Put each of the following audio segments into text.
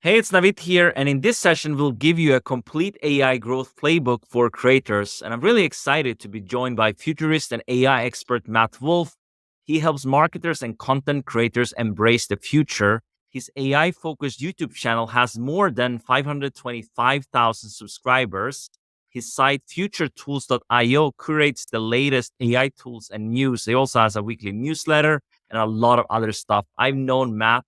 Hey, it's Navid here, and in this session, we'll give you a complete AI growth playbook for creators. And I'm really excited to be joined by futurist and AI expert Matt Wolfe. He helps marketers and content creators embrace the future. His AI focused YouTube channel has more than 525,000 subscribers. His site, futuretools.io, curates the latest AI tools and news. He also has a weekly newsletter and a lot of other stuff. I've known Matt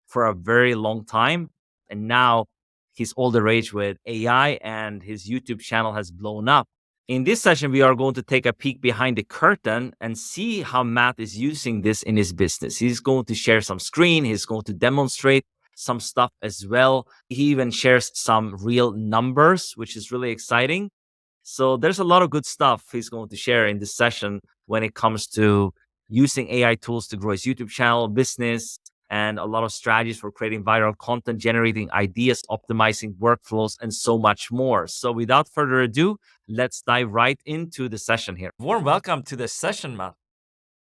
for a very long time, and now he's all the rage with AI, and his YouTube channel has blown up. In this session, we are going to take a peek behind the curtain and see how Matt is using this in his business. He's going to share some screen, he's going to demonstrate some stuff as well. He even shares some real numbers, which is really exciting. So there's a lot of good stuff he's going to share in this session when it comes to using AI tools to grow his YouTube channel, business, and a lot of strategies for creating viral content, generating ideas, optimizing workflows, and so much more. So without further ado, let's dive right into the session here. Warm welcome to the session, Matt.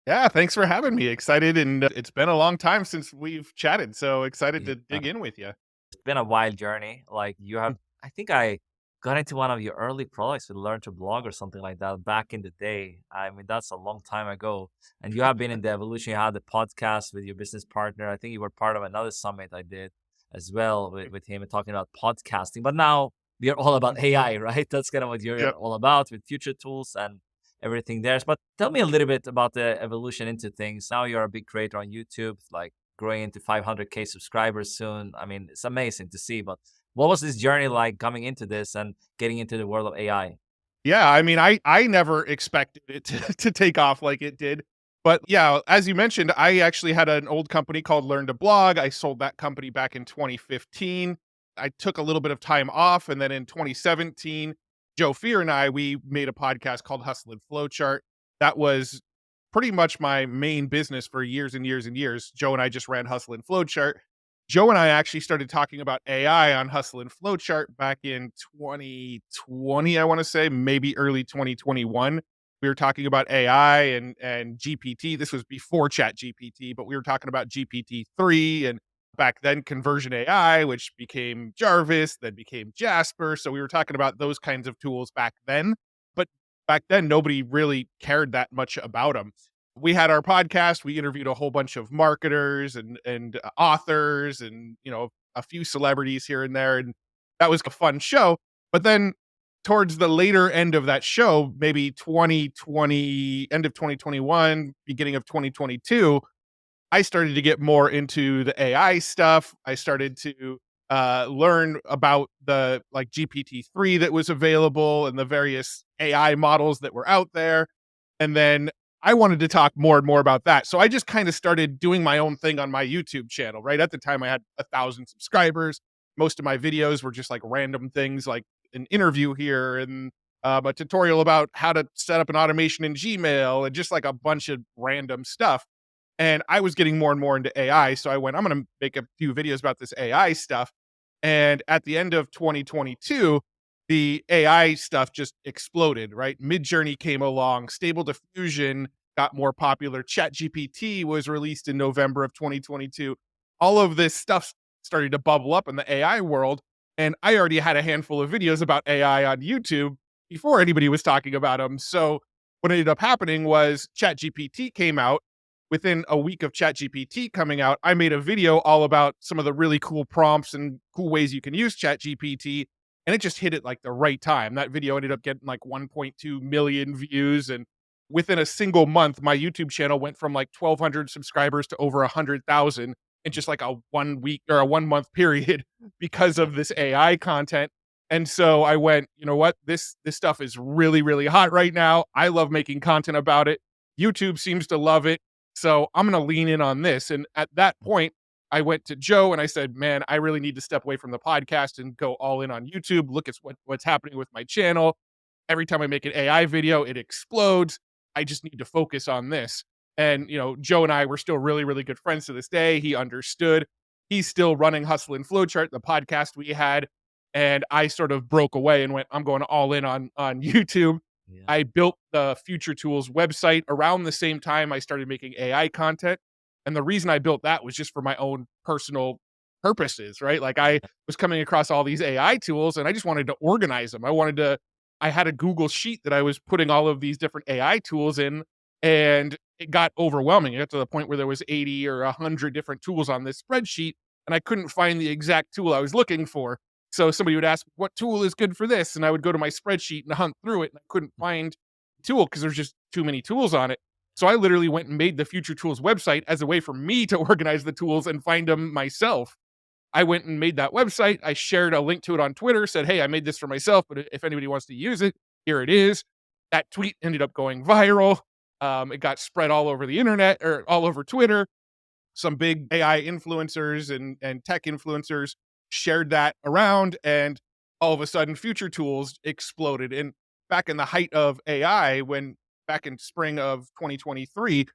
Yeah, thanks for having me. Excited, and it's been a long time since we've chatted, so excited to Yeah. dig in with you. It's been a wild journey. Like you have, I think I got into one of your early products with Learn to Blog or something like that back in the day. I mean, that's a long time ago. And you have been in the evolution. You had the podcast with your business partner. I think you were part of another summit I did as well with him and talking about podcasting. But now we are all about AI, right? That's kind of what you're Yep. all about with future tools and everything there. But tell me a little bit about the evolution into things. Now you're a big creator on YouTube, like growing into 500K subscribers soon. I mean, it's amazing to see. But what was this journey like coming into this and getting into the world of AI? Yeah, I mean, I never expected it to take off like it did. But yeah, as you mentioned, I actually had an old company called Learn to Blog. I sold that company back in 2015. I took a little bit of time off, and then in 2017, Joe Fear and we made a podcast called Hustle and Flowchart. That was pretty much my main business for years and years and years. Joe and I just ran Hustle and Flowchart. Joe and I actually started talking about AI on Hustle and Flowchart back in 2020, I want to say, maybe early 2021. We were talking about AI and GPT. This was before Chat GPT, but we were talking about GPT-3 and back then Conversion AI, which became Jarvis, then became Jasper. So we were talking about those kinds of tools back then. But back then, nobody really cared that much about them. We had our podcast. We interviewed a whole bunch of marketers and authors and a few celebrities here and there, and that was a fun show. But then towards the later end of that show, maybe 2020, end of 2021, beginning of 2022, I started to get more into the AI stuff. I started to learn about the like GPT-3 that was available and the various AI models that were out there. And then I wanted to talk more and more about that. So I just kind of started doing my own thing on my YouTube channel. Right at the time, I had 1,000 subscribers. Most of my videos were just like random things, like an interview here and a tutorial about how to set up an automation in Gmail and just like a bunch of random stuff. And I was getting more and more into AI. So I went, I'm going to make a few videos about this AI stuff. And at the end of 2022, the AI stuff just exploded, right? Midjourney came along, Stable Diffusion got more popular, ChatGPT was released in November of 2022. All of this stuff started to bubble up in the AI world. And I already had a handful of videos about AI on YouTube before anybody was talking about them. So what ended up happening was ChatGPT came out. Within a week of ChatGPT coming out, I made a video all about some of the really cool prompts and cool ways you can use ChatGPT, and it just hit it like the right time. That video ended up getting like 1.2 million views, and within a single month, my YouTube channel went from like 1,200 subscribers to over 100,000 in just like a 1 week or a 1 month period because of this AI content. And so I went, you know what? This stuff is really, really hot right now. I love making content about it. YouTube seems to love it. So I'm going to lean in on this. And at that point, I went to Joe and I said, man, I really need to step away from the podcast and go all in on YouTube. Look at what's happening with my channel. Every time I make an AI video, it explodes. I just need to focus on this. And, Joe and I were still really, really good friends to this day. He understood. He's still running Hustle and Flowchart, the podcast we had. And I sort of broke away and went, I'm going all in on YouTube. Yeah. I built the Future Tools website around the same time I started making AI content. And the reason I built that was just for my own personal purposes, right? Like I was coming across all these AI tools and I just wanted to organize them. I had a Google sheet that I was putting all of these different AI tools in, and it got overwhelming. It got to the point where there was 80 or 100 different tools on this spreadsheet, and I couldn't find the exact tool I was looking for. So somebody would ask, what tool is good for this? And I would go to my spreadsheet and hunt through it, and I couldn't find the tool because there's just too many tools on it. So I literally went and made the Future Tools website as a way for me to organize the tools and find them myself. I went and made that website. I shared a link to it on Twitter, said, hey, I made this for myself, but if anybody wants to use it, here it is. That tweet ended up going viral. It got spread all over the internet or all over Twitter. Some big AI influencers and tech influencers shared that around, and all of a sudden, Future Tools exploded. And back in the height of AI, when back in spring of 2023,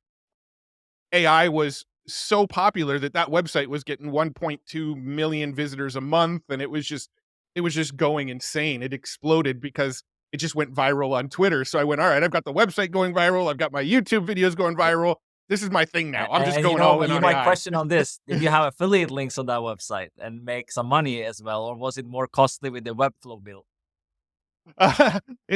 AI was so popular that that website was getting 1.2 million visitors a month, and it was just going insane. It exploded because it just went viral on Twitter. So I went, all right, I've got the website going viral, I've got my YouTube videos going viral. This is my thing now. I'm just And going all in you on might AI. question on this: did you have affiliate links on that website and make some money as well, or was it more costly with the Webflow bill?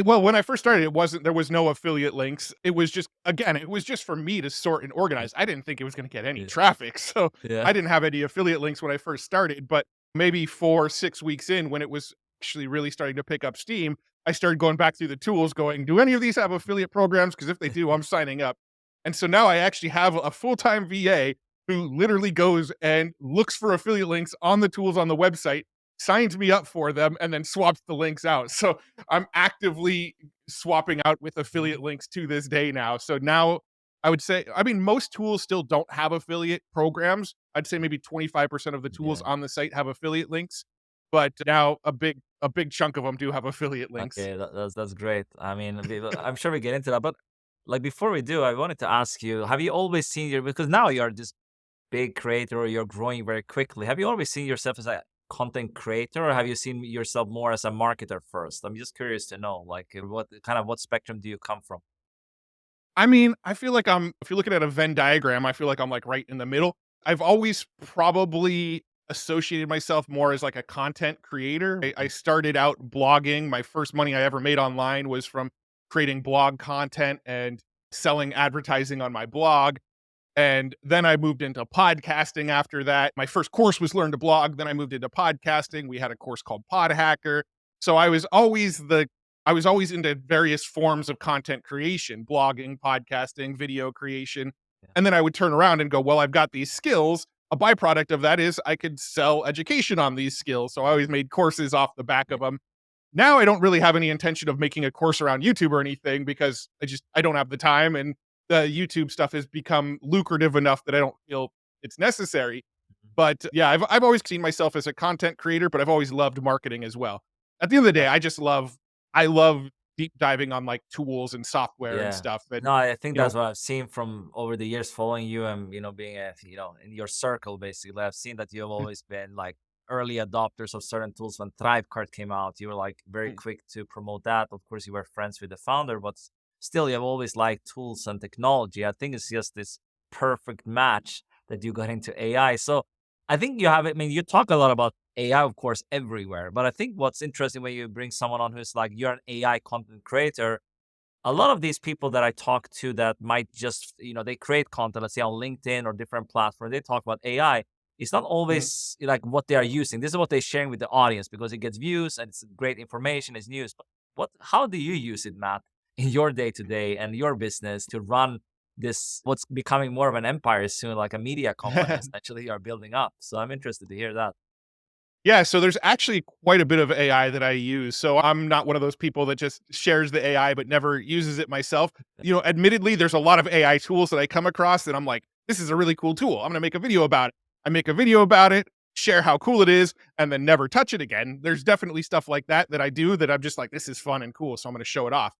Well, when I first started, there was no affiliate links. It was just, again, it was just for me to sort and organize. I didn't think it was going to get any Yeah. traffic. So Yeah. I didn't have any affiliate links when I first started, but maybe 4, 6 weeks in, when it was actually really starting to pick up steam, I started going back through the tools going, do any of these have affiliate programs? Because if they do, I'm signing up. And so now I actually have a full-time VA who literally goes and looks for affiliate links on the tools on the website, signs me up for them, and then swaps the links out. So I'm actively swapping out with affiliate links to this day now. So now I would say, I mean, most tools still don't have affiliate programs. I'd say maybe 25% of the tools Yeah. on the site have affiliate links, but now a big chunk of them do have affiliate links. Okay, that's great. I mean, I'm sure we get into that, but like before we do, I wanted to ask you: have you always seen your, because now you're this big creator, or you're growing very quickly? Have you always seen yourself as a content creator, or have you seen yourself more as a marketer first? I'm just curious to know, like, what spectrum do you come from? I mean, I feel like if you're looking at a Venn diagram, I feel like I'm like right in the middle. I've always probably associated myself more as like a content creator. I started out blogging. My first money I ever made online was from creating blog content and selling advertising on my blog. And then I moved into podcasting after that. My first course was Learn to Blog. Then I moved into podcasting. We had a course called Pod Hacker. So I was always into various forms of content creation, blogging, podcasting, video creation. Yeah. And then I would turn around and go, well, I've got these skills. A byproduct of that is I could sell education on these skills. So I always made courses off the back of them. Now I don't really have any intention of making a course around YouTube or anything because I don't have the time, and the YouTube stuff has become lucrative enough that I don't feel it's necessary. Mhm. But yeah, I've always seen myself as a content creator, but I've always loved marketing as well. At the end of the day, I love deep diving on like tools and software and Yeah. stuff that, No, I think you know, that's what I've seen from over the years following you, and, being in your circle, basically. I've seen that you've always been like early adopters of certain tools. When Thrivecart came out, you were like very quick to promote that. Of course, you were friends with the founder, but still, you've always liked tools and technology. I think it's just this perfect match that you got into AI. So I think you have, I mean, you talk a lot about AI, of course, everywhere. But I think what's interesting when you bring someone on who's like, you're an AI content creator, a lot of these people that I talk to that might just, they create content, let's say on LinkedIn or different platforms, they talk about AI. It's not mhm. always like what they are using. This is what they're sharing with the audience because it gets views and it's great information, it's news. But how do you use it, Matt, in your day to day and your business to run this, what's becoming more of an empire soon, like a media company, essentially, you are building up? So I'm interested to hear that. Yeah, so there's actually quite a bit of AI that I use. So I'm not one of those people that just shares the AI but never uses it myself. You know, admittedly, there's a lot of AI tools that I come across that I'm like, this is a really cool tool. I'm going to make a video about it. I make a video about it, share how cool it is, and then never touch it again. There's definitely stuff like that that I do that I'm just like, this is fun and cool. So I'm going to show it off.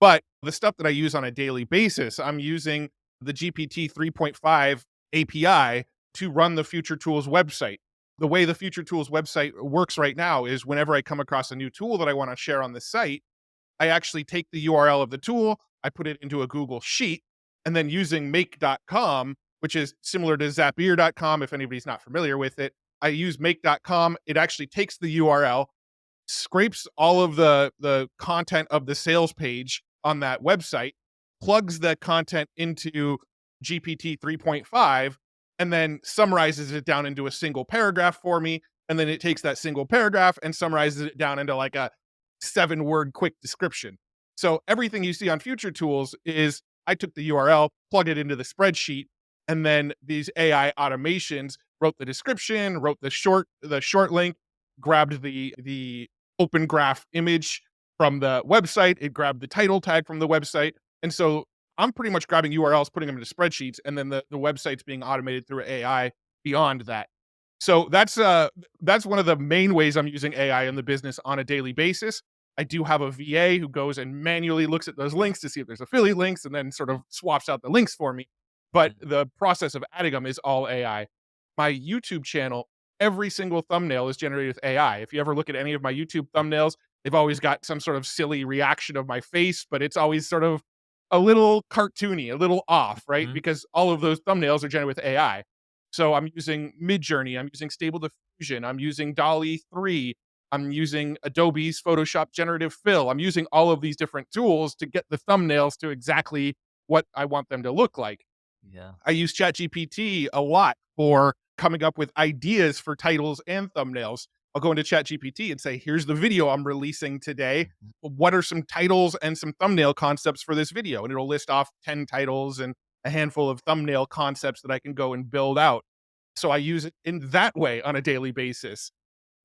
But the stuff that I use on a daily basis, I'm using the GPT 3.5 API to run the Future Tools website. The way the Future Tools website works right now is whenever I come across a new tool that I want to share on the site, I actually take the URL of the tool, I put it into a Google Sheet, and then using make.com, which is similar to Zapier.com, if anybody's not familiar with it, I use make.com. It actually takes the URL, scrapes all of the content of the sales page on that website, plugs that content into GPT 3.5, and then summarizes it down into a single paragraph for me. And then it takes that single paragraph and summarizes it down into like a 7-word quick description. So everything you see on Future Tools is I took the URL, plugged it into the spreadsheet, and then these AI automations wrote the description, wrote the short link, grabbed the open graph image from the website, it grabbed the title tag from the website. And so I'm pretty much grabbing URLs, putting them into spreadsheets, and then the website's being automated through AI beyond that. So that's one of the main ways I'm using AI in the business on a daily basis. I do have a VA who goes and manually looks at those links to see if there's affiliate links and then sort of swaps out the links for me. But the process of adding them is all AI. My YouTube channel, every single thumbnail is generated with AI. If you ever look at any of my YouTube thumbnails, they've always got some sort of silly reaction of my face, but it's always sort of a little cartoony, a little off, right? Mhm. Because all of those thumbnails are generated with AI. So I'm using Midjourney, I'm using Stable Diffusion, I'm using DALL-E 3, I'm using Adobe's Photoshop Generative Fill. I'm using all of these different tools to get the thumbnails to exactly what I want them to look like. Yeah. I use ChatGPT a lot for coming up with ideas for titles and thumbnails. I'll go into ChatGPT and say, here's the video I'm releasing today. Mhm. What are some titles and some thumbnail concepts for this video? And it'll list off 10 titles and a handful of thumbnail concepts that I can go and build out. So I use it in that way on a daily basis.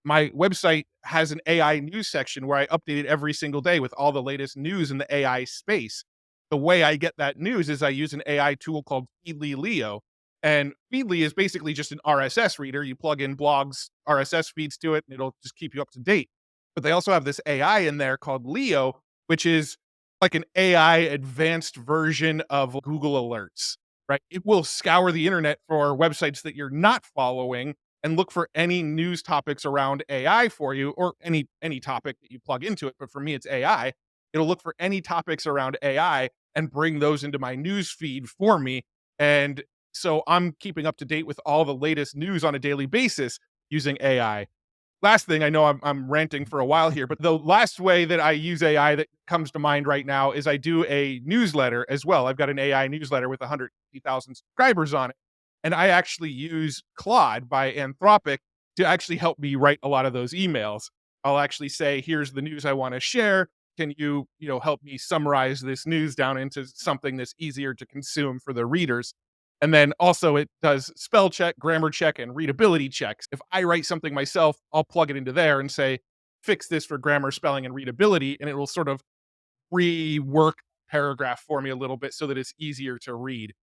My website has an AI news section where I update it every single day with all the latest news in the AI space. The way I get that news is I use an AI tool called Feedly Leo. And Feedly is basically just an RSS reader. You plug in blogs, RSS feeds to it, and it'll just keep you up to date. But they also have this AI in there called Leo, which is like an AI advanced version of Google Alerts, right? It will scour the internet for websites that you're not following and look for any news topics around AI for you, or any topic that you plug into it. But for me, it's AI. It'll look for any topics around AI and bring those into my news feed for me. And so I'm keeping up to date with all the latest news on a daily basis using AI. Last thing, I know I'm ranting for a while here, but the last way that I use AI that comes to mind right now is I do a newsletter as well. I've got an AI newsletter with 150,000 subscribers on it. And I actually use Claude by Anthropic to actually help me write a lot of those emails. I'll actually say, here's the news I want to share. Can you help me summarize this news down into something that's easier to consume for the readers? And then also it does spell check, grammar check, and readability checks. If I write something myself, I'll plug it into there and say, fix this for grammar, spelling, and readability. And it will sort of rework paragraph for me a little bit so that it's easier to read.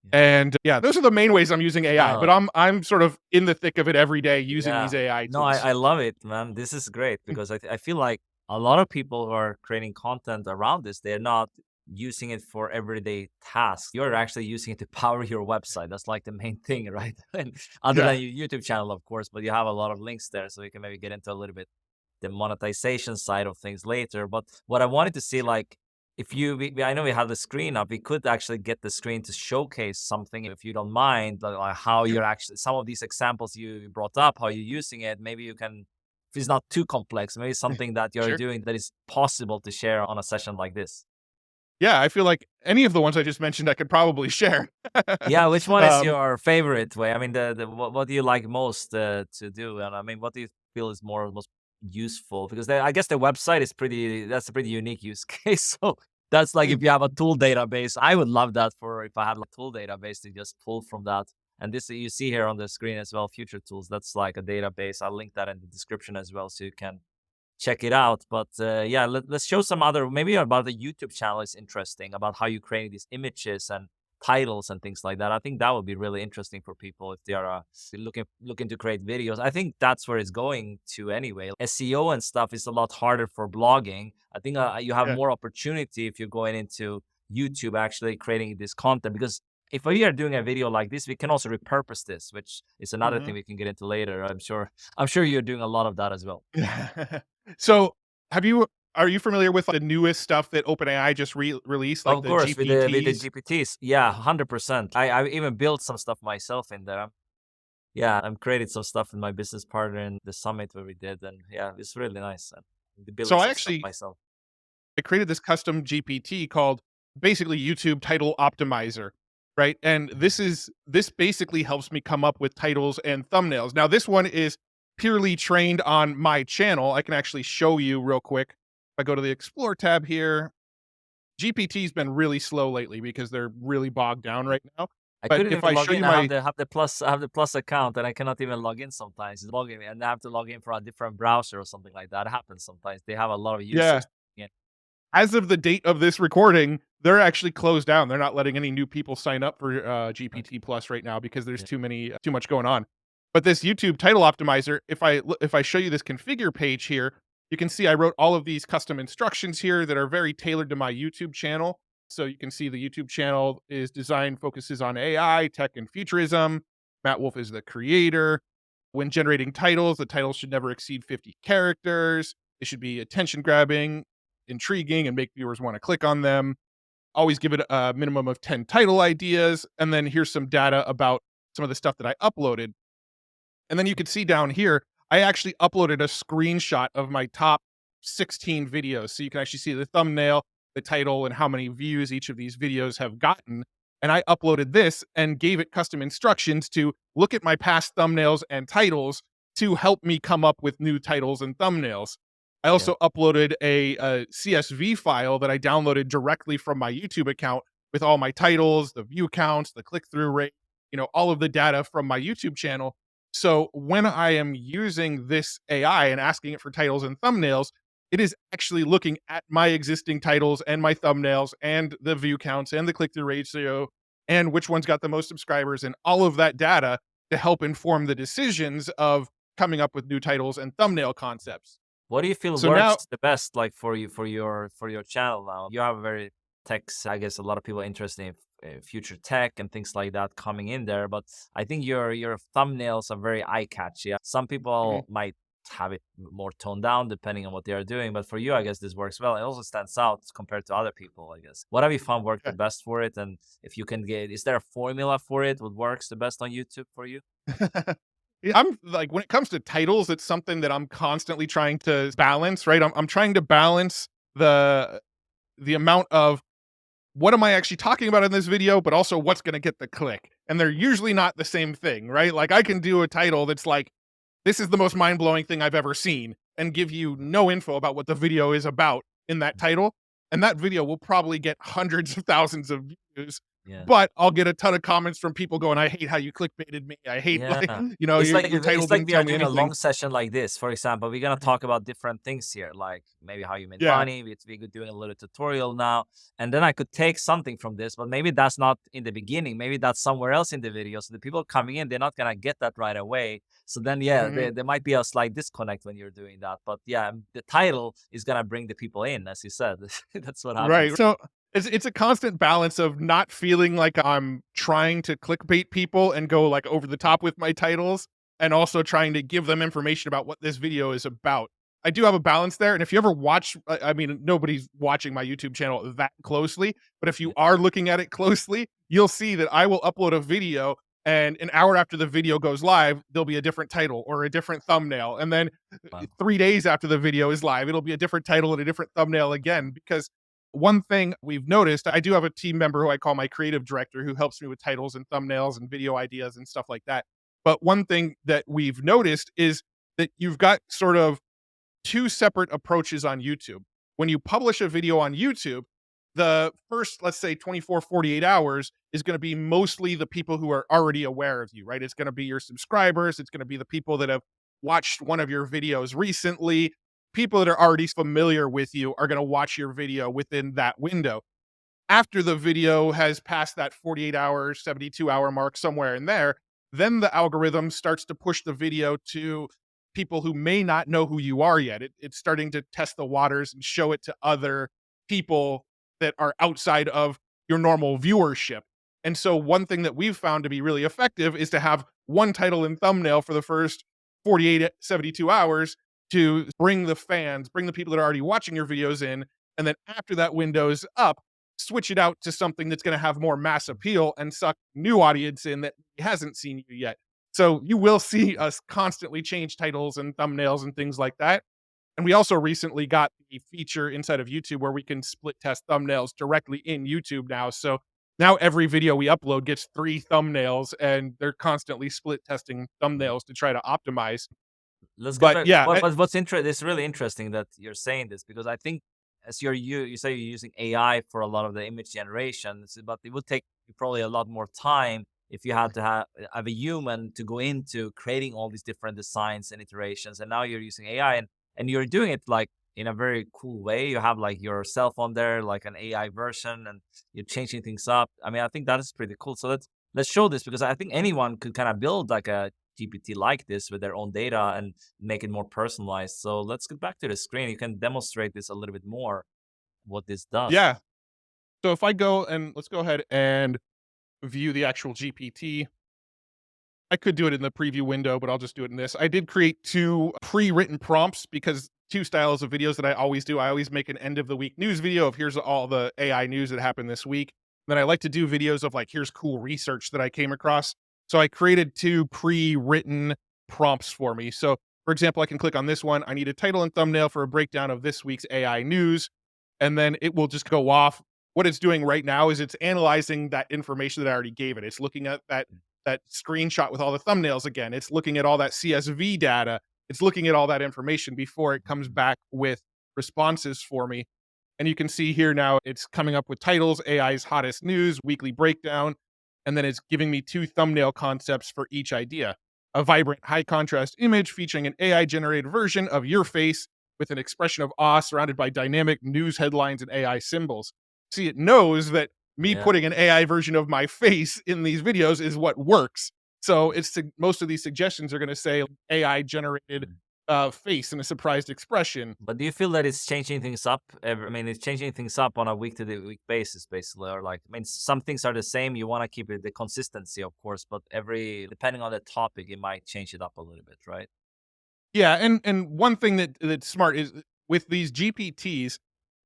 Yeah. And yeah, those are the main ways I'm using AI, but No, I'm sort of in the thick of it every day using yeah. these AI No, I, tools. I love it, man. This is great because I feel like a lot of people who are creating content around this, they're not using it for everyday tasks. You're actually using it to power your website. That's like the main thing, right? And other Yeah. than your YouTube channel, of course, but you have a lot of links there, so you can maybe get into a little bit the monetization side of things later. But what I wanted to see, like, if I know we have the screen up, we could actually get the screen to showcase something, if you don't mind, like how Sure. you're actually, some of these examples you brought up, how you're using it. Maybe you can, if it's not too complex, maybe something that you're Sure. doing that is possible to share on a session like this. Yeah, I feel like any of the ones I just mentioned, I could probably share. Yeah, which one is um, your favorite way? I mean, what do you like most to do? And I mean, what do you feel is most useful? Because I guess the website is that's a pretty unique use case. So that's like if you have a tool database, I would love that for if I have a tool database to just pull from that. And this you see here on the screen as well, Future Tools. That's like a database. I'll link that in the description as well, so you can check it out. But yeah, let's show some other, maybe about the YouTube channel is interesting, about how you create these images and titles and things like that. I think that would be really interesting for people if they are looking to create videos. I think that's where it's going to anyway. SEO and stuff is a lot harder for blogging. I think you have yeah. more opportunity if you're going into YouTube actually creating this content, because if we are doing a video like this, we can also repurpose this, which is another Mhm. thing we can get into later. I'm sure you're doing a lot of that as well. So, have you are you familiar with the newest stuff that OpenAI just released, like Of the course, with the GPTs? GPTs. Yeah, 100%. I even built some stuff myself in there. Yeah, I'm creating some stuff with my business partner in the summit where we did, and yeah, it's really nice. And building So some stuff myself. I created this custom GPT called basically YouTube Title Optimizer, right? And Mhm. this basically helps me come up with titles and thumbnails. Now, this one is purely trained on my channel. I can actually show you real quick. If I go to the Explore tab here, GPT's been really slow lately because they're really bogged down right now. I But couldn't if even I log show in. you I have my the plus account, and I cannot even log in sometimes. It's logging me, and I have to log in from a different browser or something like that. It happens sometimes. They have a lot of yeah, users. Yeah, as of the date of this recording, they're actually closed down. They're not letting any new people sign up for GPT Plus right now because there's yeah, too much going on. But this YouTube title optimizer, if I show you this configure page here, you can see I wrote all of these custom instructions here that are very tailored to my YouTube channel. So you can see the YouTube channel is designed focuses on AI, tech, and futurism. Matt Wolfe is the creator. When generating titles, the titles should never exceed 50 characters. They should be attention grabbing, intriguing, and make viewers want to click on them. Always give it a minimum of 10 title ideas. And then here's some data about some of the stuff that I uploaded. And then you can see down here, I actually uploaded a screenshot of my top 16 videos. So you can actually see the thumbnail, the title, and how many views each of these videos have gotten. And I uploaded this and gave it custom instructions to look at my past thumbnails and titles to help me come up with new titles and thumbnails. I yeah. also uploaded a CSV file that I downloaded directly from my YouTube account with all my titles, the view counts, the click through rate, all of the data from my YouTube channel. So when I am using this AI and asking it for titles and thumbnails, it is actually looking at my existing titles and my thumbnails and the view counts and the click through ratio and which one's got the most subscribers and all of that data to help inform the decisions of coming up with new titles and thumbnail concepts. What do you feel So now, works the best, like for you for your channel now? You have a very tech. I guess a lot of people are interested in future tech and things like that coming in there. But I think your thumbnails are very eye catchy. Some mhm, people might have it more toned down depending on what they are doing. But for you, I guess this works well. It also stands out compared to other people, I guess. What have you found worked the yeah. best for it? And if you can get, is there a formula for it? What works the best on YouTube for you? Yeah, I'm like when it comes to titles, it's something that I'm constantly trying to balance, right? I'm trying to balance the amount of what am I actually talking about in this video, but also what's going to get the click. And they're usually not the same thing, right? Like I can do a title that's like, this is the most mind blowing thing I've ever seen, and give you no info about what the video is about in that title. And that video will probably get hundreds of thousands of views, Yeah. but I'll get a ton of comments from people going, I hate how you clickbaited me. I hate like, Yeah. your title It's like didn't we tell are me doing a long anything. session like this. For example, we're gonna Mhm. talk about different things here, like maybe how you made Yeah. money. We could doing a little tutorial now, and then I could take something from this, but maybe that's not in the beginning. Maybe that's somewhere else in the video. So the people coming in, they're not gonna get that right away. So then, yeah, Mhm. there might be a slight disconnect when you're doing that. But yeah, the title is gonna bring the people in, as you said. That's what Right. happens. So it's a constant balance of not feeling like I'm trying to clickbait people and go like over the top with my titles and also trying to give them information about what this video is about. I do have a balance there. And if you ever watch, I mean, nobody's watching my YouTube channel that closely, but if you Yeah. are looking at it closely, you'll see that I will upload a video and an hour after the video goes live, there'll be a different title or a different thumbnail. And then Wow. 3 days after the video is live, it'll be a different title and a different thumbnail again because one thing we've noticed, I do have a team member who I call my creative director who helps me with titles and thumbnails and video ideas and stuff like that. But one thing that we've noticed is that you've got sort of two separate approaches on YouTube. When you publish a video on YouTube, the first, let's say 24, 48 hours is going to be mostly the people who are already aware of you, right? It's going to be your subscribers. It's going to be the people that have watched one of your videos recently. People that are already familiar with you are going to watch your video within that window. After the video has passed that 48 hour, 72-hour mark, somewhere in there, then the algorithm starts to push the video to people who may not know who you are yet. It's starting to test the waters and show it to other people that are outside of your normal viewership. And so, one thing that we've found to be really effective is to have one title and thumbnail for the first 48, 72 hours to bring the fans, bring the people that are already watching your videos in. And then after that window's up, switch it out to something that's going to have more mass appeal and suck new audience in that hasn't seen you yet. So you will see us constantly change titles and thumbnails and things like that. And we also recently got the feature inside of YouTube where we can split test thumbnails directly in YouTube now. So now every video we upload gets 3 thumbnails, and they're constantly split testing Mhm. thumbnails to try to optimize. Let's get But back. yeah, What's interesting? It's really interesting that you're saying this because I think as you say you're using AI for a lot of the image generation, but it would take you probably a lot more time if you had to have a human to go into creating all these different designs and iterations. And now you're using AI, and you're doing it like in a very cool way. You have like your cell phone there, like an AI version, and you're changing things up. I mean, I think that is pretty cool. So let's show this because I think anyone could kind of build like a GPT like this with their own data and make it more personalized. So let's get back to the screen. You can demonstrate this a little bit more, what this does. yeah. So if I go and let's go ahead and view the actual GPT. I could do it in the preview window, but I'll just do it in this. I did create 2 pre-written prompts because 2 styles of videos that I always do. I always make an end of the week news video of here's all the AI news that happened this week. Then I like to do videos of like here's cool research that I came across. So I created 2 pre-written prompts for me. So for example, I can click on this one. I need a title and thumbnail for a breakdown of this week's AI news. And then it will just go off. What it's doing right now is it's analyzing that information that I already gave it. It's looking at that screenshot with all the thumbnails again. It's looking at all that CSV data. It's looking at all that information before it comes back with responses for me. And you can see here now it's coming up with titles, AI's hottest news, weekly breakdown, and then it's giving me 2 thumbnail concepts for each idea. A vibrant, high contrast image featuring an AI generated version of your face with an expression of awe surrounded by dynamic news headlines and AI symbols. See, it knows that me Yeah. putting an AI version of my face in these videos is what works. So most of these suggestions are going to say AI generated Mm. face and a surprised expression. But do you feel that it's changing things up? I mean, it's changing things up on a week to week basis, basically, or like, I mean, some things are the same. You want to keep it the consistency, of course, but depending on the topic, it might change it up a little bit, right? Yeah, and one thing that's smart is with these GPTs,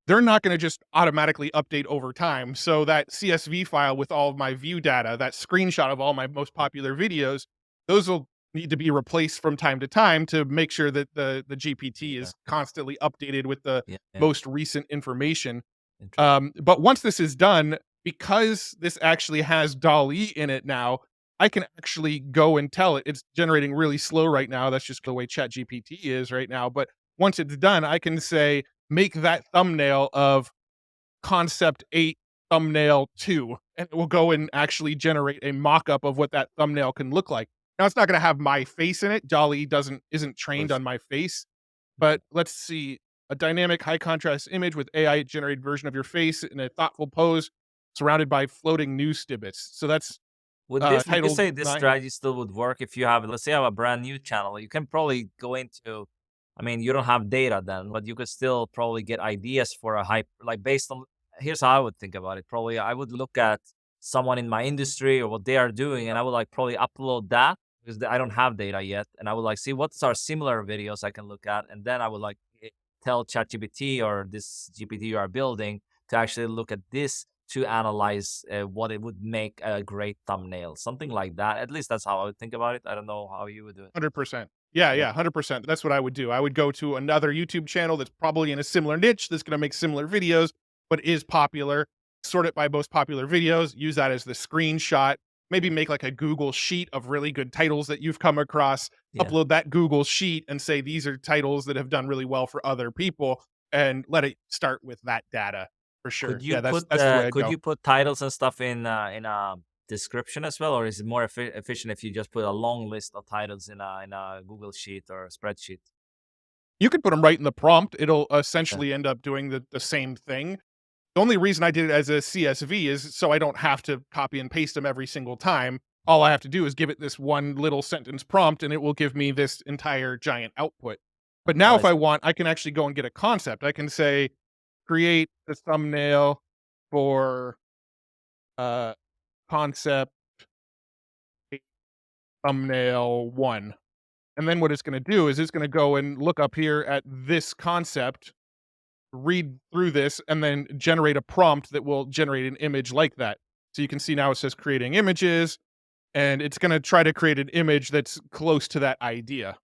they're not going to just automatically update over time. So that CSV file with all of my view data, that screenshot of all my most popular videos, those will need to be replaced from time to time to make sure that the GPT Yeah, is constantly updated with the yeah, yeah. most recent information. Interesting. But once this is done, because this actually has DALL-E in it now, I can actually go and tell it it's generating really slow right now. That's just the way ChatGPT is right now. But once it's done, I can say, make that thumbnail of concept 8 thumbnail 2, and it will go and actually generate a mock-up of what that thumbnail can look like. Now it's not going to have my face in it. DALL-E isn't Of trained course. on my face, but let's see. A dynamic high contrast image with AI generated version of your face in a thoughtful pose surrounded by floating news snippets. So that's Would you titled say this 9. strategy still would work if you have, let's say, you have a brand new channel? You can probably go into, I mean, you don't have data then, but you could still probably get ideas for a hype, like based on. Here's how I would think about it. Probably, I would look at someone in my industry or what they are doing, and I would like probably upload that because I don't have data yet, and I would like see what's our similar videos I can look at, and then I would like tell ChatGPT or this GPT you are building to actually look at this to analyze what it would make a great thumbnail, something like that. At least that's how I would think about it. I don't know how you would do it. 100%. Yeah, Yeah, yeah, 100%. That's what I would do. I would go to another YouTube channel that's probably in a similar niche that's gonna make similar videos, but is popular, sort it by most popular videos, use that as the screenshot, maybe make like a Google sheet of really good titles that you've come across, yeah. upload that Google sheet and say, "These are titles that have done really well for other people," and let it start with that data for sure. Yeah, that's the way I'd Could go. you put titles and stuff in a description as well, or is it more efficient if you just put a long list of titles in a Google sheet or a spreadsheet? You could put them right in the prompt. It'll Yeah. essentially end up doing the same thing. The only reason I did it as a CSV is so I don't have to copy and paste them every single time. All I have to do is give it this one little sentence prompt and it will give me this entire giant output. But now Oh, I if I see. want, I can actually go and get a concept. I can say create a thumbnail for uh concept thumbnail 1. And then what it's going to do is it's going to go and look up here at this concept, read through this, and then generate a prompt that will generate an image like that. So you can see now it says creating images. and it's going to try to create an image that's close to that idea.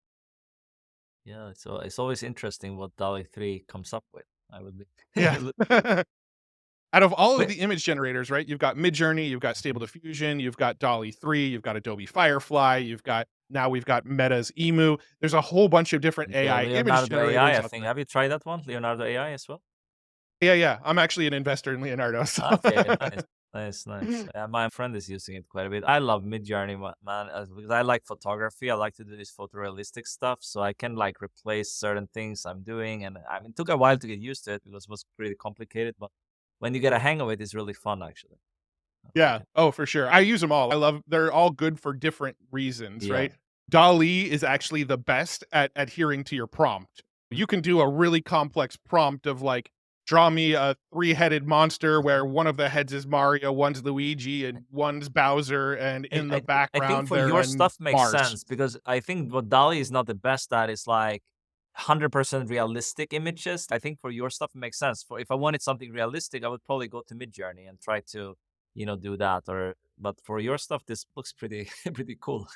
Yeah, so it's always interesting what DALL-E 3 comes up with. I would be Yeah. Out of all of Wait. the image generators, right? You've got Midjourney, you've got Stable Diffusion, you've got DALL-E 3, you've got Adobe Firefly, we've got Meta's Emu. There's a whole bunch of different Yeah, AI image Leonardo AI, generators I out think. there. Have you tried that one? Leonardo AI as well? Yeah, yeah. I'm actually an investor in Leonardo, so Okay, nice. Nice, nice. Yeah, my friend is using it quite a bit. I love Midjourney, man, because I like photography. I like to do this photorealistic stuff, so I can like replace certain things I'm doing. And I mean, it took a while to get used to it because it was pretty complicated. But when you get a hang of it, it's really fun, actually. yeah. Oh, for sure. I use them all. They're all good for different reasons, Yeah. right? DALL-E is actually the best at adhering to your prompt. You can do a really complex prompt of like, draw me a three-headed monster where one of the heads is Mario, one's Luigi, and one's Bowser, and I, in the I, I think background for they're your on stuff makes Mars. sense because I think what DALL-E is not the best at is like 100% realistic images. I think for your stuff it makes sense. For if I wanted something realistic, I would probably go to Midjourney and try to, do that. But for your stuff, this looks pretty pretty cool.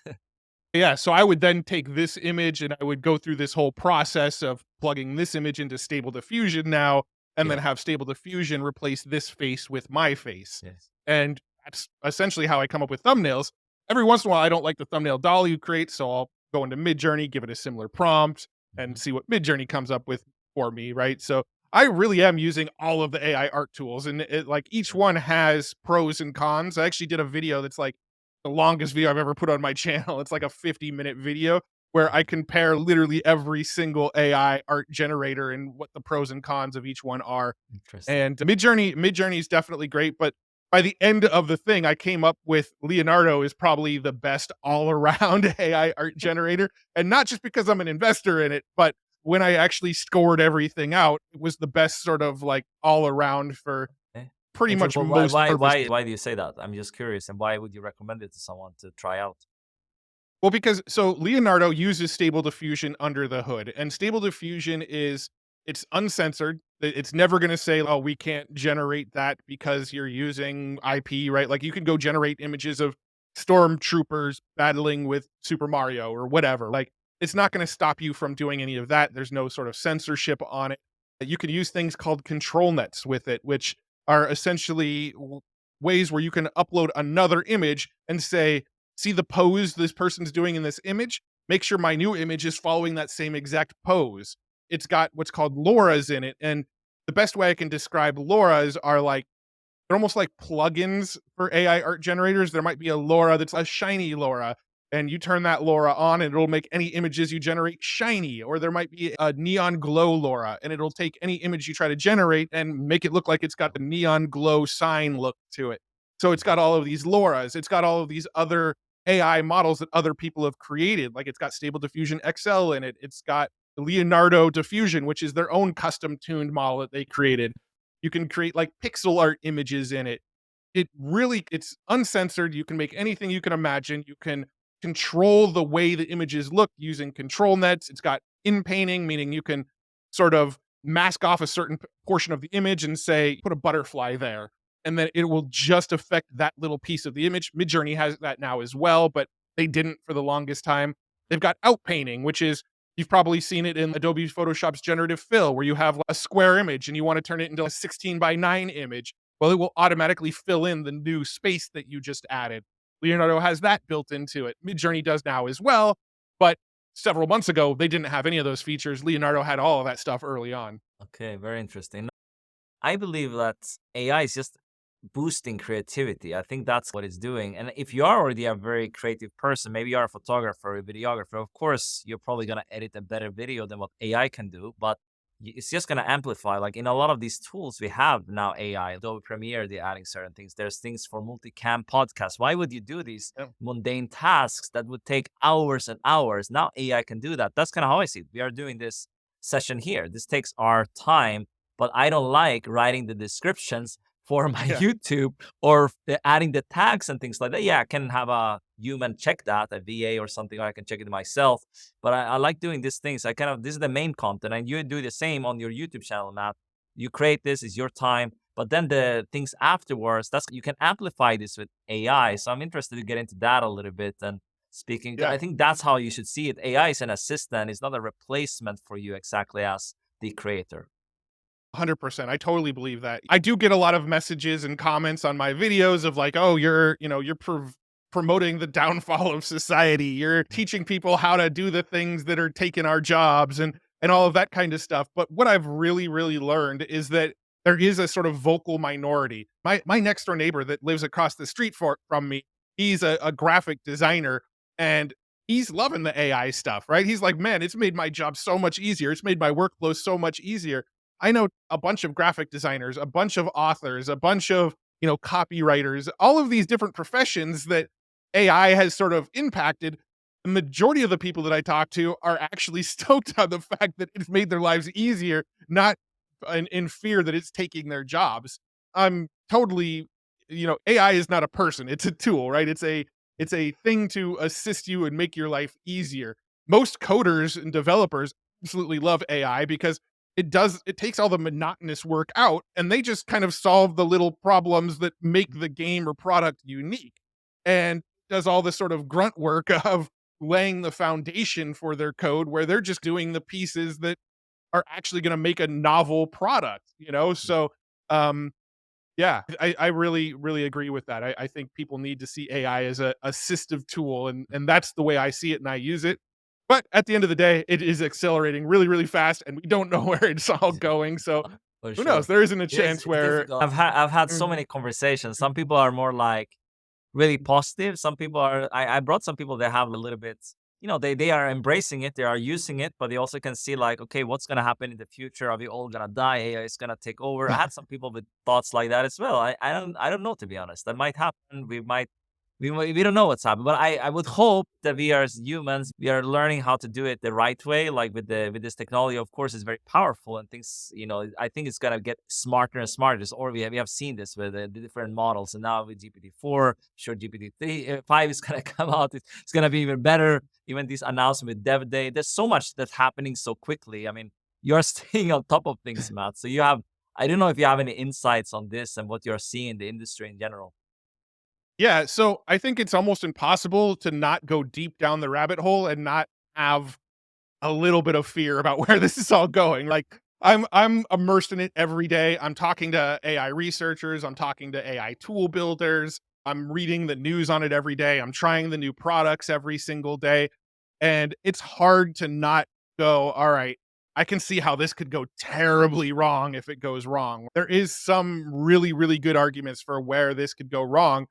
Yeah, so I would then take this image and I would go through this whole process of plugging this image into Stable Diffusion now, and then Yeah. have Stable Diffusion replace this face with my face. Yes. And that's essentially how I come up with thumbnails. Every once in a while, I don't like the thumbnail DALL-E creates, so I'll go into Midjourney, give it a similar prompt, and Mhm. see what Midjourney comes up with for me, right? So I really am using all of the AI art tools, and like each Yeah. one has pros and cons. I actually did a video that's like the longest video I've ever put on my channel. It's like a 50-minute video where I compare literally every single AI art generator and what the pros and cons of each one are. Interesting. And Midjourney is definitely great, but by the end of the thing, I came up with Leonardo is probably the best all around AI art generator. And not just because I'm an investor in it, but when I actually scored everything out, it was the best sort of like all around for Okay. pretty much Well, why, most why, why, purposes. why do you say that? I'm just curious. And why would you recommend it to someone to try out? Well, because so Leonardo uses Stable Diffusion under the hood, and Stable Diffusion it's uncensored. It's never going to say, "Oh, we can't generate that because you're using IP," right? Like you can go generate images of stormtroopers battling with Super Mario or whatever. Like it's not going to stop you from doing any of that. There's no sort of censorship on it. You can use things called control nets with it, which are essentially ways where you can upload another image and say, see the pose this person's doing in this image, make sure my new image is following that same exact pose. It's got what's called LoRa's in it. And the best way I can describe LoRa's are like, they're almost like plugins for AI art generators. There might be a LoRa that's a shiny LoRa, and you turn that LoRa on and it'll make any images you generate shiny. Or there might be a neon glow LoRa, and it'll take any image you try to generate and make it look like it's got a neon glow sign look to it. So it's got all of these LoRa's. It's got all of these other AI models that other people have created. Like it's got Stable Diffusion XL in it. It's got Leonardo Diffusion, which is their own custom tuned model that they created. You can create like pixel art images in it. It's uncensored. You can make anything you can imagine. You can control the way the images look using control nets. It's got in painting, meaning you can sort of mask off a certain portion of the image and say, put a butterfly there. And then it will just affect that little piece of the image. Midjourney has that now as well, but they didn't for the longest time. They've got outpainting, which is you've probably seen it in Adobe Photoshop's generative fill, where you have a square image and you want to turn it into a 16 by 9 image. Well, it will automatically fill in the new space that you just added. Leonardo has that built into it. Midjourney does now as well, but several months ago, they didn't have any of those features. Leonardo had all of that stuff early on. Okay, very interesting. I believe that AI is just boosting creativity. I think that's what it's doing. And if you are already a very creative person, maybe you're a photographer or a videographer, of course, you're probably going to edit a better video than what AI can do, but it's just going to amplify. Like in a lot of these tools, we have now AI, Adobe Premiere, they're adding certain things. There's things for multicam podcasts. Why would you do these Yeah. mundane tasks that would take hours and hours? Now AI can do that. That's kind of how I see it. We are doing this session here. This takes our time, but I don't like writing the descriptions for my Yeah. YouTube or adding the tags and things like that. Yeah, I can have a human check that, a VA or something, or I can check it myself. But I like doing these things. This is the main content, and you do the same on your YouTube channel, Matt. You create this, it's your time. But then the things afterwards, that's you can amplify this with AI. So I'm interested to get into that a little bit. And speaking, Yeah. I think that's how you should see it. AI is an assistant, it's not a replacement for you exactly as the creator. 100%. I totally believe that. I do get a lot of messages and comments on my videos of like, "Oh, you're promoting the downfall of society. You're teaching people how to do the things that are taking our jobs and all of that kind of stuff." But what I've really learned is that there is a sort of vocal minority. My next door neighbor that lives across the street from me, he's a graphic designer and he's loving the AI stuff, right? He's like, "Man, it's made my job so much easier. It's made my workflow so much easier." I know a bunch of graphic designers, a bunch of authors, a bunch of, copywriters, all of these different professions that AI has sort of impacted. The majority of the people that I talk to are actually stoked on the fact that it's made their lives easier, not in fear that it's taking their jobs. I'm totally, AI is not a person, it's a tool, right? It's a thing to assist you and make your life easier. Most coders and developers absolutely love AI because it takes all the monotonous work out and they just kind of solve the little problems that make the game or product unique and does all this sort of grunt work of laying the foundation for their code where they're just doing the pieces that are actually going to make a novel product. So um yeah, I really agree with that. I think people need to see AI as a assistive tool, and that's the way I see it and I use it. But at the end of the day, it is accelerating really fast, and we don't know where it's all going. So For who knows? sure. There isn't a Yeah, chance it's where difficult. I've had so Mhm. many conversations. Some people are more like really positive. Some people are I brought some people that have a little bit, they are embracing it, they are using it, but they also can see like, okay, what's gonna happen in the future? Are we all gonna die? AI is gonna take over. I had some people with thoughts like that as well. I don't know, to be honest. That might happen. We don't know what's happening, but I would hope that we are as humans, we are learning how to do it the right way. Like with this technology, of course, it's very powerful and things. I think it's gonna get smarter and smarter. Or we have seen this with the different models, and now with GPT-4, sure GPT-5 is gonna come out. It's gonna be even better. Even this announcement with Dev Day, there's so much that's happening so quickly. I mean, you're staying on top of things, Matt. So you have. I don't know if you have any insights on this and what you're seeing in the industry in general. Yeah, so I think it's almost impossible to not go deep down the rabbit hole and not have a little bit of fear about where this is all going. Like I'm immersed in it every day. I'm talking to AI researchers, I'm talking to AI tool builders, I'm reading the news on it every day. I'm trying the new products every single day. And it's hard to not go, all right, I can see how this could go terribly wrong if it goes wrong. There is some really good arguments for where this could go wrong.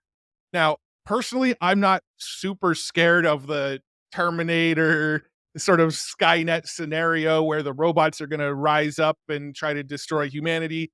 Now, personally, I'm not super scared of the Terminator sort of Skynet scenario where the robots are gonna rise up and try to destroy humanity.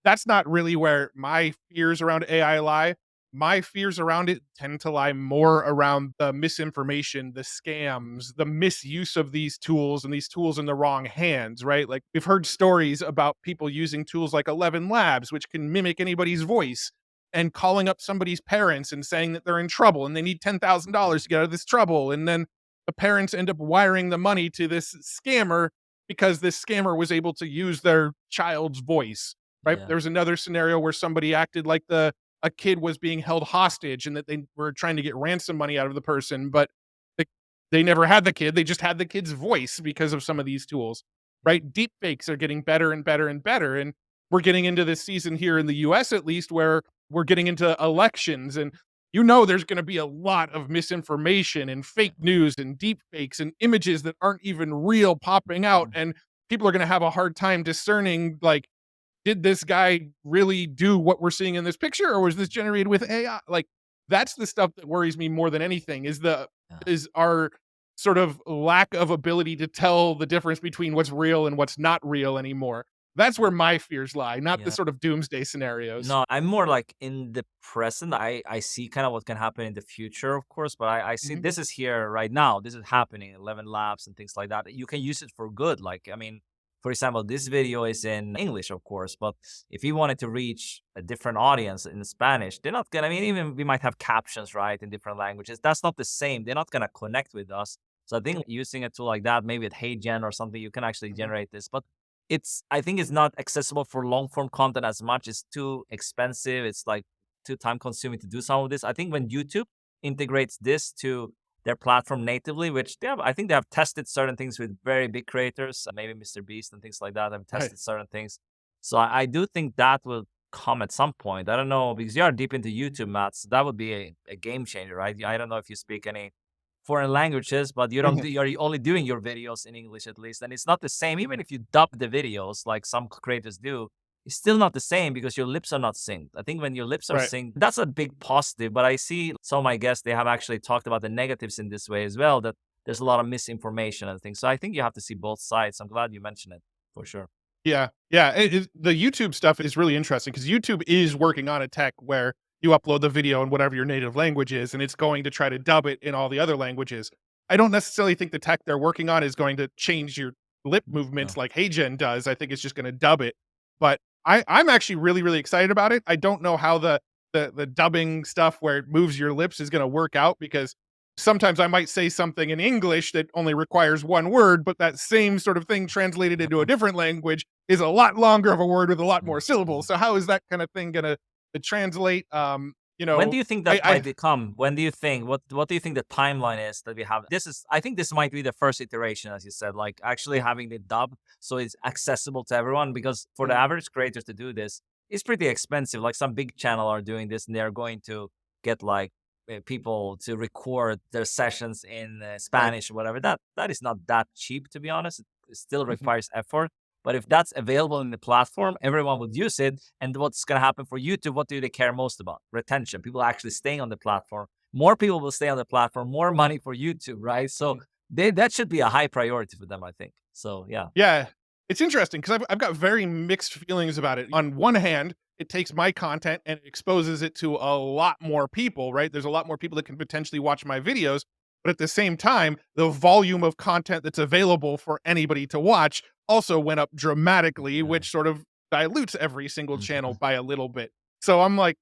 That's not really where my fears around AI lie. My fears around it tend to lie more around the misinformation, the scams, the misuse of these tools and these tools in the wrong hands, right? Like we've heard stories about people using tools like 11 Labs, which can mimic anybody's voice and calling up somebody's parents and saying that they're in trouble and they need $10,000 to get out of this trouble. And then the parents end up wiring the money to this scammer because this scammer was able to use their child's voice, right? Yeah. There was another scenario where somebody acted like a kid was being held hostage and that they were trying to get ransom money out of the person, but they, they never had the kid. They just had the kid's voice because of some of these tools, right? Deep fakes are getting better and better and better. And we're getting into this season here in the US, at least, where we're getting into elections and there's going to be a lot of misinformation and fake news and deep fakes and images that aren't even real popping out, Mhm. and people are going to have a hard time discerning, like, did this guy really do what we're seeing in this picture or was this generated with AI? Like, that's the stuff that worries me more than anything Yeah. is our sort of lack of ability to tell the difference between what's real and what's not real anymore. That's where my fears lie, not the Yeah. sort of doomsday scenarios. No, I'm more like in the present. I see kind of what can happen in the future, of course, but I see Mhm. this is here right now. This is happening, 11 Labs and things like that. You can use it for good. Like, I mean, for example, this video is in English, of course, but if you wanted to reach a different audience in Spanish, they're not gonna, I mean, even we might have captions, right, in different languages. That's not the same. They're not gonna connect with us. So I think using a tool like that, maybe at HeyGen or something, you can actually Mhm. generate this. But I think it's not accessible for long form content as much. It's too expensive. It's like too time consuming to do some of this. I think when YouTube integrates this to their platform natively, which I think they have tested certain things with very big creators, maybe Mr. Beast and things like that. Have Right. tested certain things. So I do think that will come at some point. I don't know, because you are deep into YouTube, Matt. So that would be a game changer, right? I don't know if you speak any foreign languages, but you don't Mhm. do, you're only doing your videos in English at least. And it's not the same. Even if you dub the videos like some creators do, it's still not the same because your lips are not synced. I think when your lips are Right. synced, that's a big positive. But I see some of my guests, they have actually talked about the negatives in this way as well, that there's a lot of misinformation and things. So I think you have to see both sides. I'm glad you mentioned it for sure. Yeah. Yeah. The YouTube stuff is really interesting because YouTube is working on a tech where you upload the video in whatever your native language is, and it's going to try to dub it in all the other languages. I don't necessarily think the tech they're working on is going to change your lip Yeah. movements like HeyGen does. I think it's just going to dub it. But I'm actually really, really excited about it. I don't know how the dubbing stuff where it moves your lips is going to work out because sometimes I might say something in English that only requires one word, but that same sort of thing translated into a different language is a lot longer of a word with a lot more syllables. Mhm. So how is that kind of thing gonna to translate? When do you think that I might become? When do you think? What do you think the timeline is that we have? I think this might be the first iteration, as you said, like actually having the dub so it's accessible to everyone. Because for the mm, average creators to do this, it's pretty expensive. Like some big channel are doing this, and they're going to get like people to record their sessions in right. Spanish or whatever. That is not that cheap, to be honest. It still Mhm. requires effort. But if that's available in the platform, everyone would use it. And what's going to happen for YouTube? What do they care most about? Retention. People actually staying on the platform. More people will stay on the platform. More money for YouTube, right? So that should be a high priority for them, I think. So yeah. Yeah. It's interesting because I've got very mixed feelings about it. On one hand, it takes my content and exposes it to a lot more people, right? There's a lot more people that can potentially watch my videos. But at the same time, the volume of content that's available for anybody to watch also went up dramatically, Yeah. which sort of dilutes every single channel Mhm. by a little bit. So I'm like,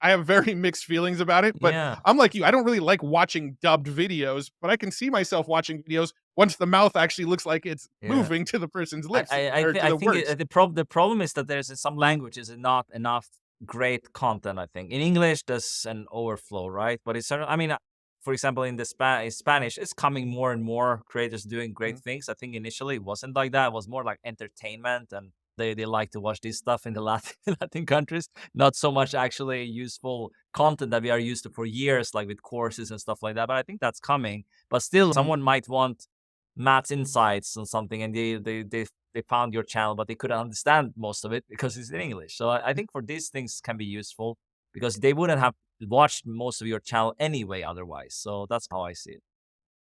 I have very mixed feelings about it, but Yeah. I'm like you. I don't really like watching dubbed videos, but I can see myself watching videos once the mouth actually looks like it's Yeah. moving to the person's I lips I I, or th- to I the think words. the problem is that there's in some languages not enough great content. I think in English there's an overflow, right? But it's I mean, for example, in in Spanish, it's coming more and more creators doing great Mhm. things. I think initially it wasn't like that. It was more like entertainment, and they like to watch this stuff in the Latin Latin countries. Not so much actually useful content that we are used to for years, like with courses and stuff like that. But I think that's coming. But still, Mhm. someone might want Matt's insights on something, and they found your channel, but they couldn't understand most of it because it's in English. So I think for these things can be useful because they wouldn't have watched most of your channel anyway otherwise. So that's how I see it.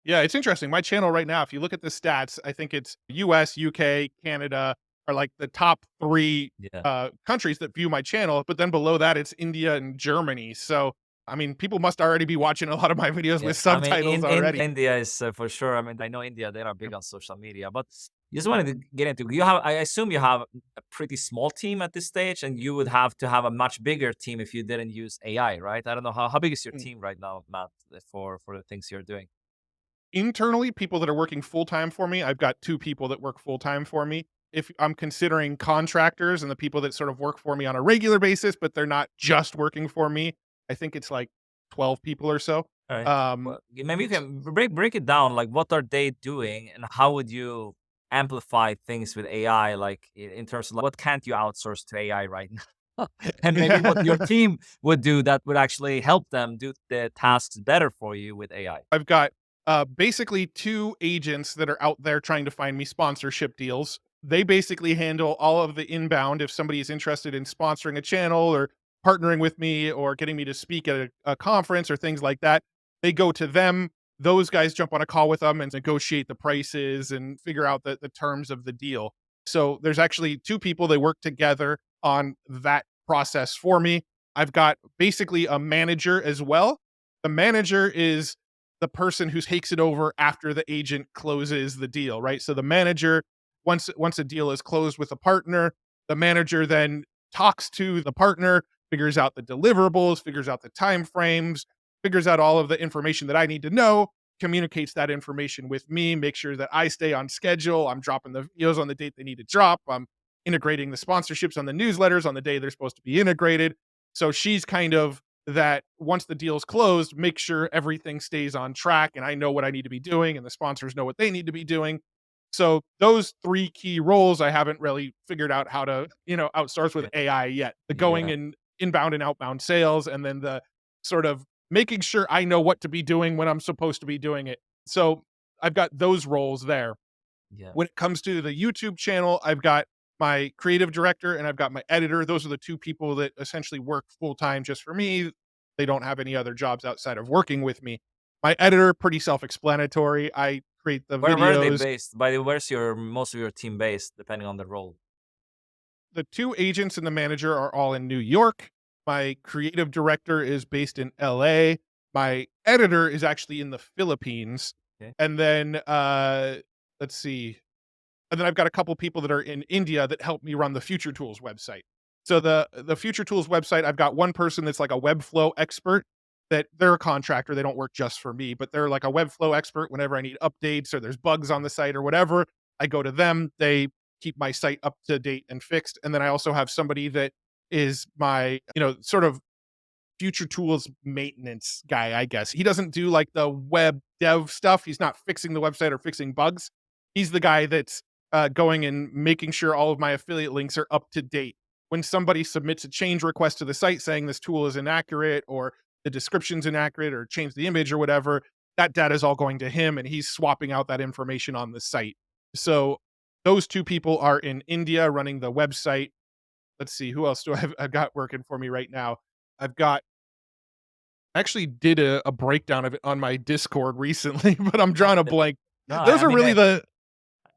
Yeah, it's interesting. My channel right now, if you look at the stats, I think it's US, UK, Canada are like the top 3 Yeah. countries that view my channel, but then below that it's India and Germany. So, I mean, people must already be watching a lot of my videos Yeah, with I mean, subtitles in already. India is for sure. I mean, I know India; they are big on social media. But just wanted to get into. You have, I assume, you have a pretty small team at this stage, and you would have to have a much bigger team if you didn't use AI, right? I don't know how big is your team right now, Matt, for the things you're doing. Internally, people that are working full-time for me, I've got 2 people that work full-time for me. If I'm considering contractors and the people that sort of work for me on a regular basis, but they're not just working for me, I think it's like 12 people or so. All right. Um, Well, maybe you can break it down. Like, what are they doing, and how would you amplify things with AI? Like, in terms of like, what can't you outsource to AI right now, and maybe what your yeah. team would do that would actually help them do the tasks better for you with AI. I've got, basically 2 agents that are out there trying to find me sponsorship deals. They basically handle all of the inbound if somebody is interested in sponsoring a channel or partnering with me or getting me to speak at a conference or things like that. They go to them. Those guys jump on a call with them and negotiate the prices and figure out the terms of the deal. So there's actually 2 people, they work together on that process for me. I've got basically a manager as well. The manager is the person who takes it over after the agent closes the deal, right? So the manager, once a deal is closed with a partner, the manager then talks to the partner, figures out the deliverables, figures out the time frames, figures out all of the information that I need to know, communicates that information with me, make sure that I stay on schedule. I'm dropping the videos on the date they need to drop. I'm integrating the sponsorships on the newsletters on the day they're supposed to be integrated. So she's kind of that once the deal's closed, make sure everything stays on track and I know what I need to be doing and the sponsors know what they need to be doing. So those three key roles I haven't really figured out how to, outsource with Yeah. AI yet. The going Yeah. in inbound and outbound sales, and then the sort of making sure I know what to be doing when I'm supposed to be doing it. So I've got those roles there. Yeah. When it comes to the YouTube channel, I've got my creative director and I've got my editor. Those are the two people that essentially work full time just for me. They don't have any other jobs outside of working with me. My editor, pretty self explanatory. I create the Where are they videos. based? By the way, where's your most of your team based, depending on the role? The two agents and the manager are all in New York. My creative director is based in LA. My editor is actually in the Philippines. Okay. And then let's see. And then I've got a couple people that are in India that help me run the Future Tools website. So the Future Tools website, I've got one person that's like a Webflow expert, that they're a contractor. They don't work just for me, but they're like a Webflow expert. Whenever I need updates or there's bugs on the site or whatever, I go to them. They keep my site up to date and fixed. And then I also have somebody that is my, sort of Future Tools maintenance guy, I guess. He doesn't do like the web dev stuff. He's not fixing the website or fixing bugs. He's the guy that's going and making sure all of my affiliate links are up to date. When somebody submits a change request to the site saying this tool is inaccurate or the description's inaccurate or change the image or whatever, that data is all going to him and he's swapping out that information on the site. So those two people are in India running the website. Let's see, who else do I've got working for me right now? I've got I actually did a breakdown of it on my Discord recently, but I'm drawing a blank. No, Those I are mean, really the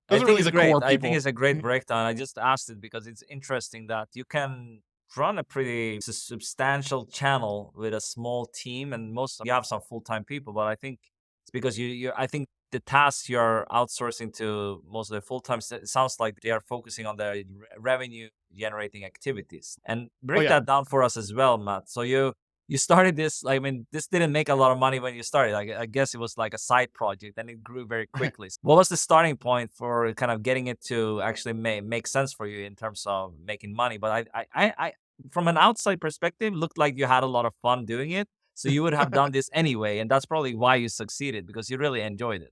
I those are think really it's the great. core I think people. it's a great breakdown. I just asked it because it's interesting that you can run a pretty substantial channel with a small team, and most you have some full time people. But I think it's because you. I think the tasks you're outsourcing to most of the full time sounds like they are focusing on the revenue generating activities. And Oh break yeah. that down for us as well, Matt. So you started this. I mean, this didn't make a lot of money when you started. I guess it was like a side project, and it grew very quickly. What was the starting point for kind of getting it to actually make sense for you in terms of making money? But from an outside perspective, looked like you had a lot of fun doing it. So you would have done this anyway, and that's probably why you succeeded because you really enjoyed it.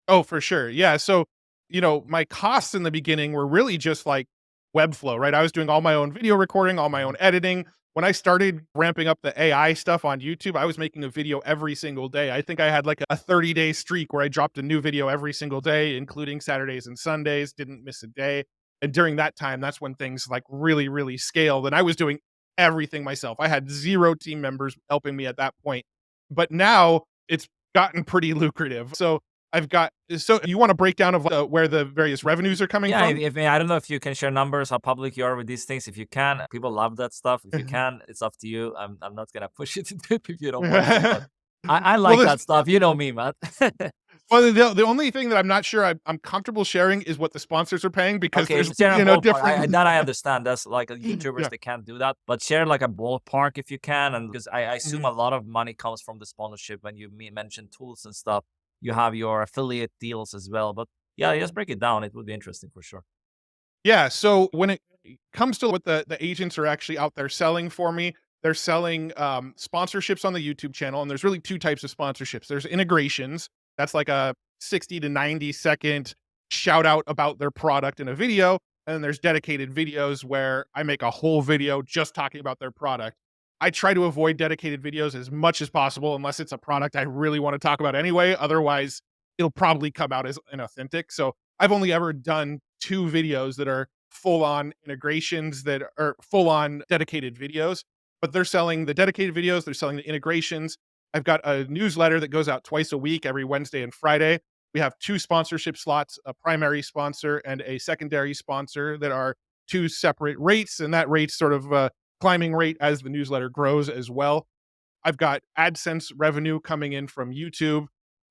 Oh, for sure. Yeah. So, my costs in the beginning were really just like Webflow, right? I was doing all my own video recording, all my Mhm. own editing. When I started ramping up the AI stuff on YouTube, I was making a video every single day. I think I had like a 30-day streak where I dropped a new video every single day, including Saturdays and Sundays, didn't miss a day. And during that time, that's when things like really, really scaled. And I was doing everything myself. I had 0 team members helping me at that point. But now it's gotten pretty lucrative. So you want a breakdown of where the various revenues are coming Yeah, from? I don't know if you can share numbers, how public you are with these things. If you can, people love that stuff. If you can, it's up to you. I'm not gonna push you to do it if you don't want to, but I Well, like this that stuff. You know me, man. well, the only thing that I'm not sure I'm comfortable sharing is what the sponsors are paying because Okay, there's, share a ballpark. different. That I understand. That's like YouTubers, Yeah. they can't do that. But share like a ballpark if you can, and because I assume Mhm. a lot of money comes from the sponsorship when you mention tools and stuff. You have your affiliate deals as well. But yeah, just break it down. It would be interesting for sure. Yeah, so when it comes to what the agents are actually out there selling for me, they're selling, sponsorships on the YouTube channel, and there's really 2 types of sponsorships. There's integrations, that's like a 60 to 90-second shout out about their product in a video, and then there's dedicated videos where I make a whole video just talking about their product. I try to avoid dedicated videos as much as possible unless it's a product I really wanna talk about anyway, otherwise, it'll probably come out as inauthentic, so I've only ever done 2 videos that are full on integrations that are full on dedicated videos, but they're selling the dedicated videos, they're selling the integrations. I've got a newsletter that goes out twice a week, every Wednesday and Friday. We have 2 sponsorship slots, a primary sponsor and a secondary sponsor that are 2 separate rates, and that rate's sort of a climbing rate as the newsletter grows as well. I've got AdSense revenue coming in from YouTube.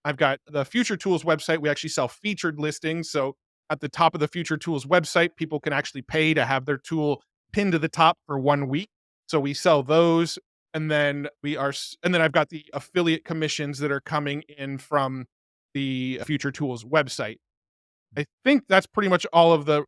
I've got the Future Tools website. We actually sell featured listings. So at the top of the Future Tools website, people can actually pay to have their tool pinned to the top for 1 week. So we sell those. And then and then I've got the affiliate commissions that are coming in from the Future Tools website. I think that's pretty much all of the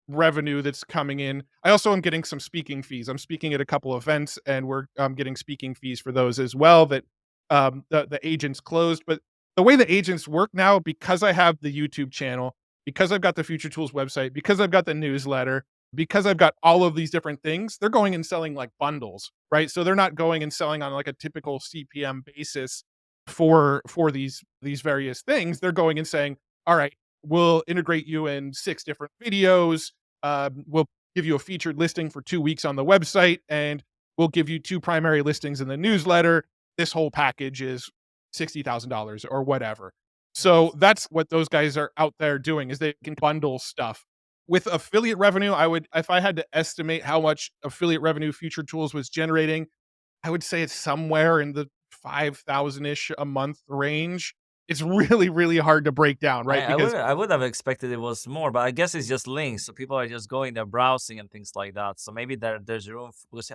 revenue that's coming in. I also am getting some speaking fees. I'm speaking at a couple events, and we're getting speaking fees for those as well that the agents closed. But the way the agents work now, because I have the YouTube channel, because I've got the Future Tools website, because I've got the newsletter, because I've got all of these different things, they're going and selling like bundles, right? So they're not going and selling on like a typical CPM basis for these various things. They're going and saying, all right, we'll integrate you in 6 different videos. We'll give you a featured listing for 2 weeks on the website, and we'll give you 2 primary listings in the newsletter. This whole package is $60,000 or whatever. So that's what those guys are out there doing, is they can bundle stuff. With affiliate revenue, if I had to estimate how much affiliate revenue Future Tools was generating, I would say it's somewhere in the 5,000-ish a month range. It's really, really hard to break down, right? Because I would have expected it was more, but I guess it's just links. So people are just going there browsing and things like that. So maybe there's room because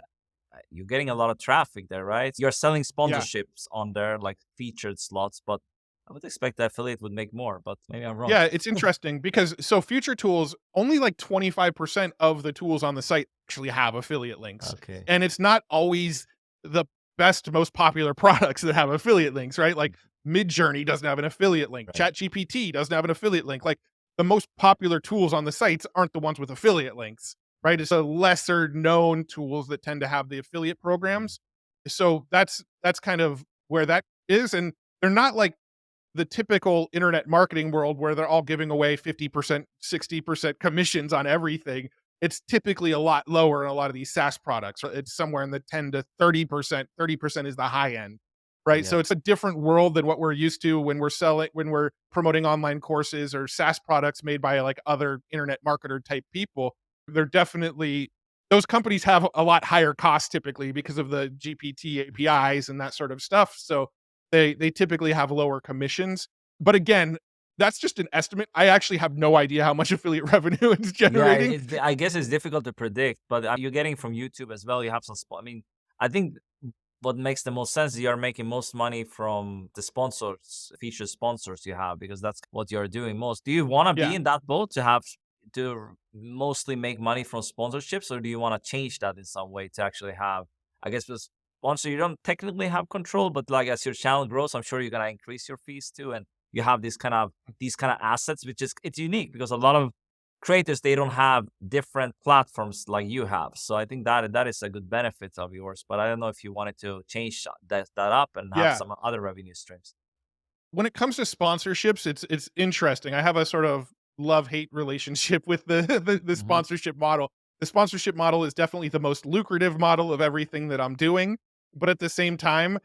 you're getting a lot of traffic there, right? You're selling yeah, sponsorships on there, like featured slots, but I would expect the affiliate would make more, but maybe I'm wrong. yeah, it's interesting because so Future Tools, only like 25% of the tools on the site actually have affiliate links. Okay. And it's not always the best, most popular products that have affiliate links, right? Like Midjourney doesn't have an affiliate link. Right. ChatGPT doesn't have an affiliate link. Like the most popular tools on the sites aren't the ones with affiliate links, right? It's a lesser known tools that tend to have the affiliate programs. So that's kind of where that is. And they're not like the typical internet marketing world where they're all giving away 50%, 60% commissions on everything. It's typically a lot lower in a lot of these SaaS products. It's somewhere in the 10 to 30%. 30% is the high end, right? Yeah. So it's a different world than what we're used to when we're promoting online courses or SaaS products made by like other internet marketer type people. They're definitely, those companies have a lot higher costs typically because of the GPT APIs and that sort of stuff. So they typically have lower commissions. But again, that's just an estimate. I actually have no idea how much affiliate revenue it's Yeah, generating. I guess it's difficult to predict, but you're getting from YouTube as well. You have some I mean, I think what makes the most sense is you're making most money from the sponsors, featured sponsors you have, because that's what you're doing most. Do you want to be Yeah. in that boat to have to mostly make money from sponsorships, or do you want to change that in some way to actually have, I guess, with sponsor, you don't technically have control, but like as your channel grows, I'm sure you're gonna increase your fees too, and you have these kind of assets, which is it's unique because a lot of creators they don't have different platforms like you have. So I think that is a good benefit of yours. But I don't know if you wanted to change that up and have Yeah. some other revenue streams. When it comes to sponsorships, it's interesting. I have a sort of love-hate relationship with the Hmm. sponsorship model. The sponsorship model is definitely the most lucrative model of everything that I'm doing, but at the same time,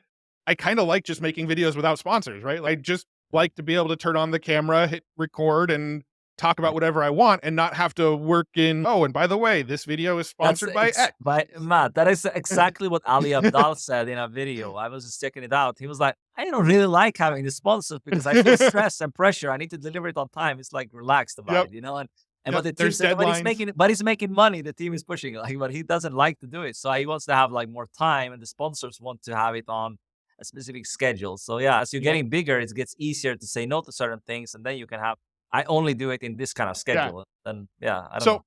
I kinda like just making videos without sponsors, right? I just like to be able to turn on the camera, hit record, and talk about whatever I want and not have to work in, "Oh, and by the way, this video is That's sponsored by X." by Matt. That is exactly what Ali Abdal said in a video. I was just checking it out. He was like, "I don't really like having the sponsors because I feel stress and pressure. I need to deliver it on time. It's like relaxed about Yep, it, you know." And but yep, the team there's said, deadlines. but he's making money. The team is pushing, like, but he doesn't like to do it. So he wants to have like more time, and the sponsors want to have it on a specific schedule. So yeah, as you're Yep, getting bigger, it gets easier to say no to certain things, and then you can have. I only do it in this kind of yeah. schedule. And yeah, I don't know.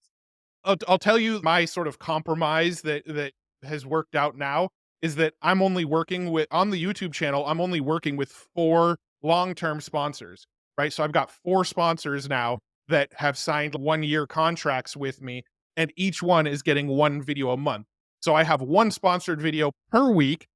So I'll tell you my sort of compromise that has worked out now is that I'm only working with on the YouTube channel, I'm only working with 4 long-term sponsors, right? So I've got 4 sponsors now that have signed 1-year contracts with me, and each one is getting 1 video a month. So I have 1 sponsored video per week,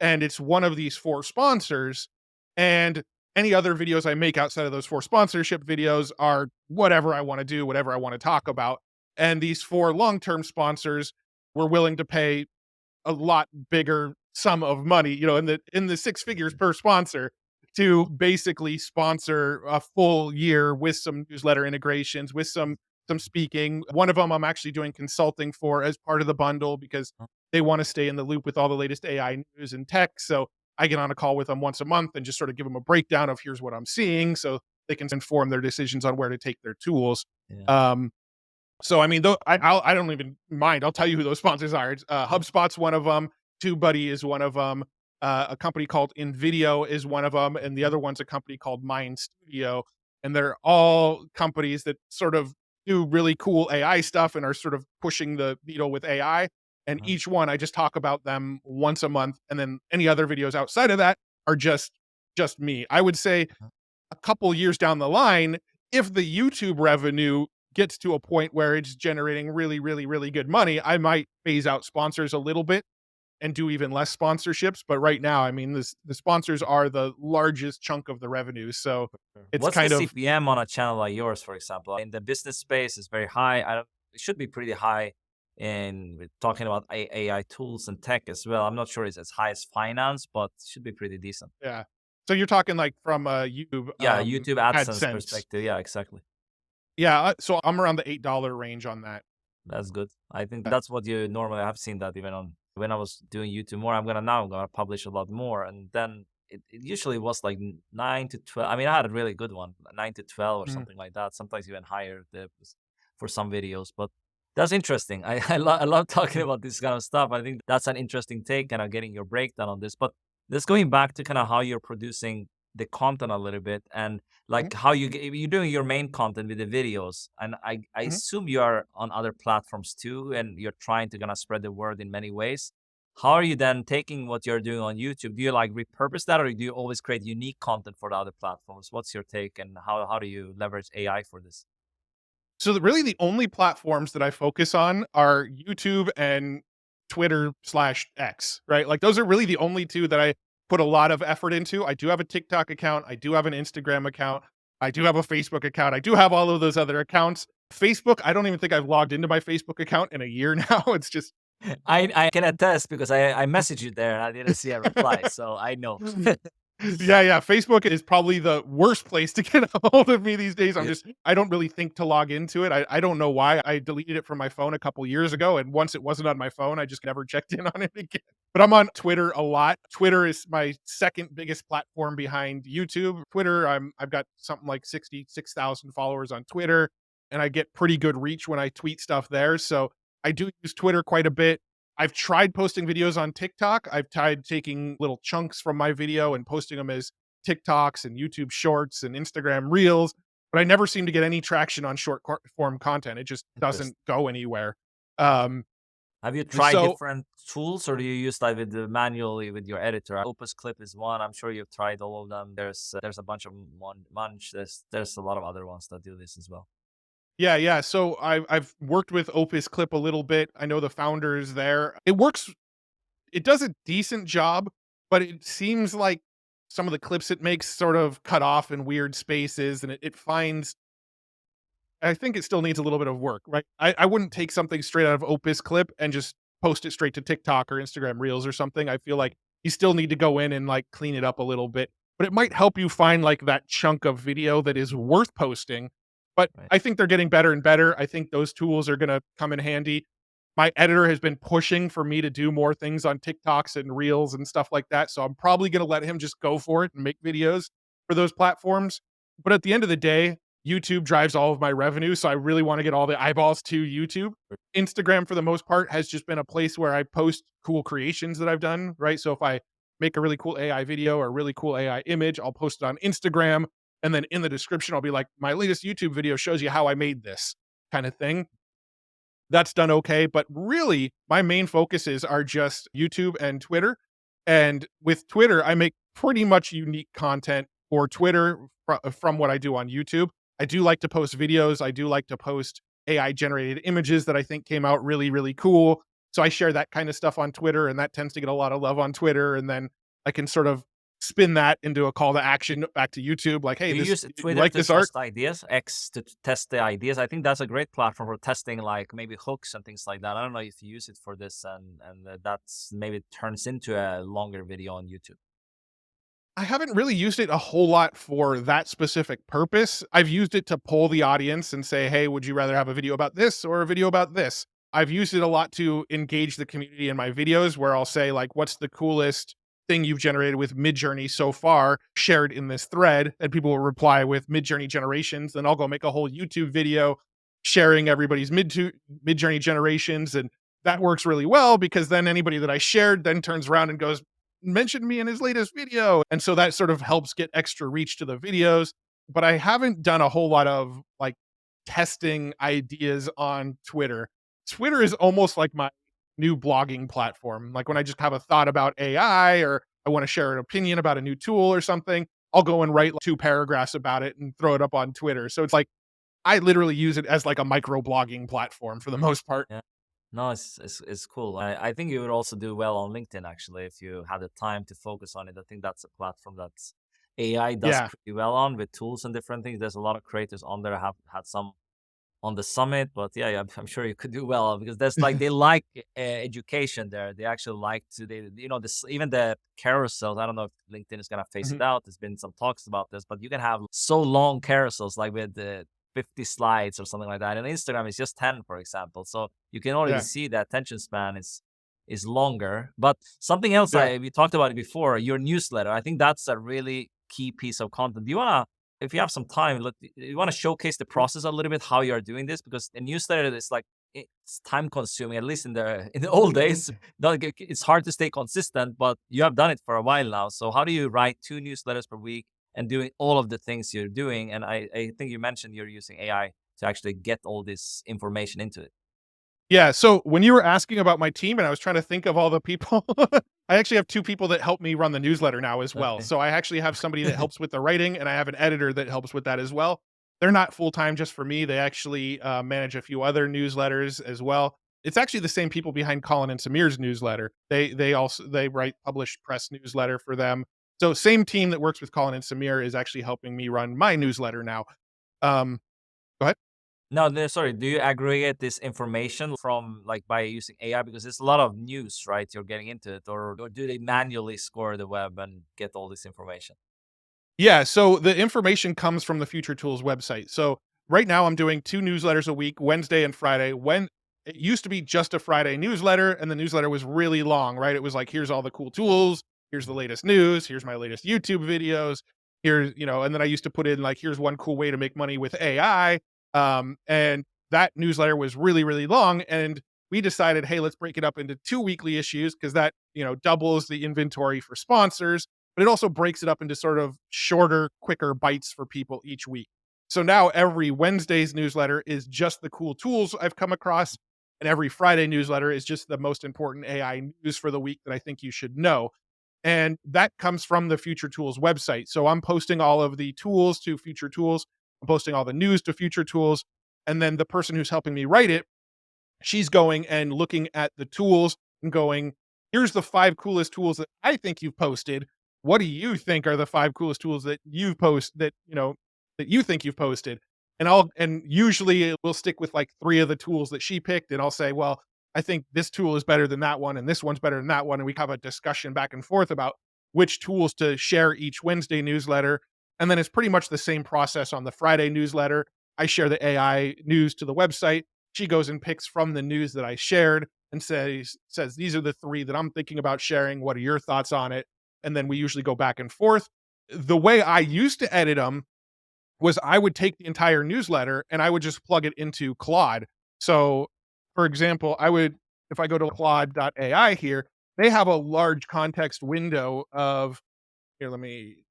and it's one of these 4 sponsors, and any other videos I make outside of those 4 sponsorship videos are whatever I wanna do, whatever I wanna talk about. And these 4 long-term sponsors were willing to pay a lot bigger sum of money, in the 6 figures per sponsor to basically sponsor a full year with some newsletter integrations, with some speaking. One of them I'm actually doing consulting for as part of the bundle because they wanna stay in the loop with all the latest AI news and tech. So I get on a call with them once a month and just sort of give them a breakdown of here's what I'm seeing so they can inform their decisions on where to take their tools. Yeah. Um, so I mean, though I don't even mind. I'll tell you who those sponsors are. It's, HubSpot's one of them. TubeBuddy is one of them. A company called InVideo is one of them, and the other one's a company called Mind Studio. And they're all companies that sort of do really cool AI stuff and are sort of pushing the needle with AI. And Mhm. each one, I just talk about them once a month, and then any other videos outside of that are just me. I would say Mhm. a couple years down the line, if the YouTube revenue gets to a point where it's generating really, really, really good money, I might phase out sponsors a little bit and do even less sponsorships. But right now, I mean, the sponsors are the largest chunk of the revenue. So Sure. it's What's the kind of, CPM on a channel like yours, for example? In the business space, it's very high. I don't, it should be pretty high. In we're talking about AI tools and tech as well. I'm not sure it's as high as finance, but it should be pretty decent. yeah. So you're talking like from YouTube Yeah, YouTube AdSense AdSense. perspective. Yeah, exactly. Yeah. So I'm around the $8 range on that. That's good. I think Uh, that's what you normally have seen that even on when I was doing YouTube more. I'm gonna publish a lot more, and then it usually was like 9 to 12. I mean, I had a really good one, 9 to 12 or mm, something like that. Sometimes even higher for some videos. But that's interesting. I love talking about this kind of stuff. I think that's an interesting take, kind of getting your breakdown on this. But just going back to kind of how you're producing the content a little bit and mm, like how you're doing your main content with the videos, and I mhm. assume you are on other platforms too, and you're trying to kind of spread the word in many ways. How are you then taking what you're doing on YouTube? Do you like repurpose that, or do you always create unique content for the other platforms? What's your take, and how do you leverage AI for this? So really the only platforms that I focus on are YouTube and Twitter/X, right? Like those are really the only two that I put a lot of effort into. I do have a TikTok account. I do have an Instagram account. I do have a Facebook account. I do have all of those other accounts. Facebook, I don't even think I've logged into my Facebook account in a year now. It's just I can attest because I messaged you there and I didn't see a reply, so I know. Yeah, yeah. Facebook is probably the worst place to get a hold of me these days. Yeah. I don't really think to log into it. I don't know why. I deleted it from my phone a couple years ago. And once it wasn't on my phone, I just never checked in on it again. But I'm on Twitter a lot. Twitter is my second biggest platform behind YouTube. Twitter, I've got something like 66,000 followers on Twitter, and I get pretty good reach when I tweet stuff there. So I do use Twitter quite a bit. I've tried posting videos on TikTok. I've tried taking little chunks from my video and posting them as TikToks and YouTube Shorts and Instagram Reels, but I never seem to get any traction on form content. It just doesn't Interesting. go anywhere. Um, Have you and tried so different tools, or do you use that with the manually with your editor? Opus Clip is one. I'm sure you've tried all of them. There's a bunch of Munch. There's a lot of other ones that do this as well. yeah, yeah. So I've worked with Opus Clip a little bit. I know the founders there. It works. It does a decent job, but it seems like some of the clips it makes sort of cut off in weird spaces, and it finds I think it still needs a little bit of work, right? I wouldn't take something straight out of Opus Clip and just post it straight to TikTok or Instagram Reels or something. I feel like you still need to go in and like clean it up a little bit, but it might help you find like that chunk of video that is worth posting. But Right. I think they're getting better and better. I think those tools are going to come in handy. My editor has been pushing for me to do more things on TikToks and Reels and stuff like that. So I'm probably going to let him just go for it and make videos for those platforms. But at the end of the day, YouTube drives all of my revenue, so I really wanna get all the eyeballs to YouTube. Instagram, for the most part, has just been a place where I post cool creations that I've done, right? So if I make a really cool AI video or a really cool AI image, I'll post it on Instagram, and then in the description, I'll be like, "My latest YouTube video shows you how I made this," kinda thing. That's done okay, but really, my main focuses are just YouTube and Twitter, and with Twitter, I make pretty much unique content for Twitter from what I do on YouTube. I do like to post videos, I do like to post AI generated images that I think came out really, really cool, so I share that kinda stuff on Twitter, and that tends to get a lot of love on Twitter, and then I can sort of spin that into a call to action back to YouTube, like, "Hey, Do you this use you Twitter like to this art?" test ideas, X to test the ideas? I think that's a great platform for testing, like maybe hooks and things like that. I don't know if you use it for this, and that's maybe turns into a longer video on YouTube. I haven't really used it a whole lot for that specific purpose. I've used it to poll the audience and say, "Hey, would you rather have a video about this or a video about this?" I've used it a lot to engage the community in my videos where I'll say like, "What's the coolest thing you've generated with Midjourney so far? Share it in this thread." And people will reply with Midjourney generations. Then I'll go make a whole YouTube video sharing everybody's Midjourney generations, and that works really well because then anybody that I shared then turns around and goes, mentioned me in his latest video. And so that sort of helps get extra reach to the videos. But I haven't done a whole lot of like testing ideas on Twitter. Twitter is almost like my new blogging platform. Like when I just have a thought about AI or I want to share an opinion about a new tool or something, I'll go and write like 2 paragraphs about it and throw it up on Twitter. So it's like I literally use it as like a micro blogging platform for the most part. Yeah. No, it's cool. I think you would also do well on LinkedIn actually if you had the time to focus on it. I think that's a platform that's AI does Yeah. pretty well on with tools and different things. There's a lot of creators on there. Have had some on the summit, but yeah, I'm sure you could do well because there's like they like education there. They actually like to this even the carousels. I don't know if LinkedIn is gonna phase it Mhm. out. There's been some talks about this, but you can have so long carousels like with the 50 slides or something like that. And Instagram is just 10, for example. So you can already Yeah. see the attention span is longer. But something else Yeah. we talked about it before, your newsletter. I think that's a really key piece of content. Do you wanna if you have some time, you want to showcase the process a little bit how you are doing this because a newsletter is like it's time consuming. At least in the old days, it's hard to stay consistent. But you have done it for a while now. So how do you write 2 newsletters per week and doing all of the things you're doing? And I think you mentioned you're using AI to actually get all this information into it. Yeah, so when you were asking about my team and I was trying to think of all the people, I actually have 2 people that help me run the newsletter now as well. Okay. So I actually have somebody that helps with the writing, and I have an editor that helps with that as well. They're not full-time just for me. They actually, manage a few other newsletters as well. It's actually the same people behind Colin and Samir's newsletter. They write published press newsletter for them. So same team that works with Colin and Samir is actually helping me run my newsletter now. Um, go ahead. No, no, sorry. Do you aggregate this information from like by using AI because it's a lot of news, right? You're getting into it, or do they manually score the web and get all this information? Yeah, so the information comes from the Future Tools website. So right now I'm doing 2 newsletters a week, Wednesday and Friday. When it used to be just a Friday newsletter and the newsletter was really long, right? It was like here's all the cool tools, here's the latest news, here's my latest YouTube videos, here's, and then I used to put in like here's one cool way to make money with AI. And that newsletter was really really long and we decided, hey, let's break it up into 2 weekly issues because that, doubles the inventory for sponsors but it also breaks it up into sort of shorter, quicker bites for people each week. So now every Wednesday's newsletter is just the cool tools I've come across, and every Friday newsletter is just the most important AI news for the week that I think you should know. And that comes from the Future Tools website. So I'm posting all of the tools to Future Tools, I'm posting all the news to Future Tools, and then the person who's helping me write it she's going and looking at the tools and going, "Here's the 5 coolest tools that I think you've posted. What do you think are the 5 coolest tools that you've that you think you've posted?" And usually we'll stick with like 3 of the tools that she picked, and I'll say, "Well, I think this tool is better than that one, and this one's better than that one," and we have a discussion back and forth about which tools to share each Wednesday newsletter, and then it's pretty much the same process on the Friday newsletter. I share the AI news to the website, she goes and picks from the news that I shared and says these are the 3 that I'm thinking about sharing. What are your thoughts on it? And then we usually go back and forth. The way I used to edit them was I would take the entire newsletter and I would just plug it into Claude. So, for example, I would if I go to Claude.ai here, they have a large context window of here, let me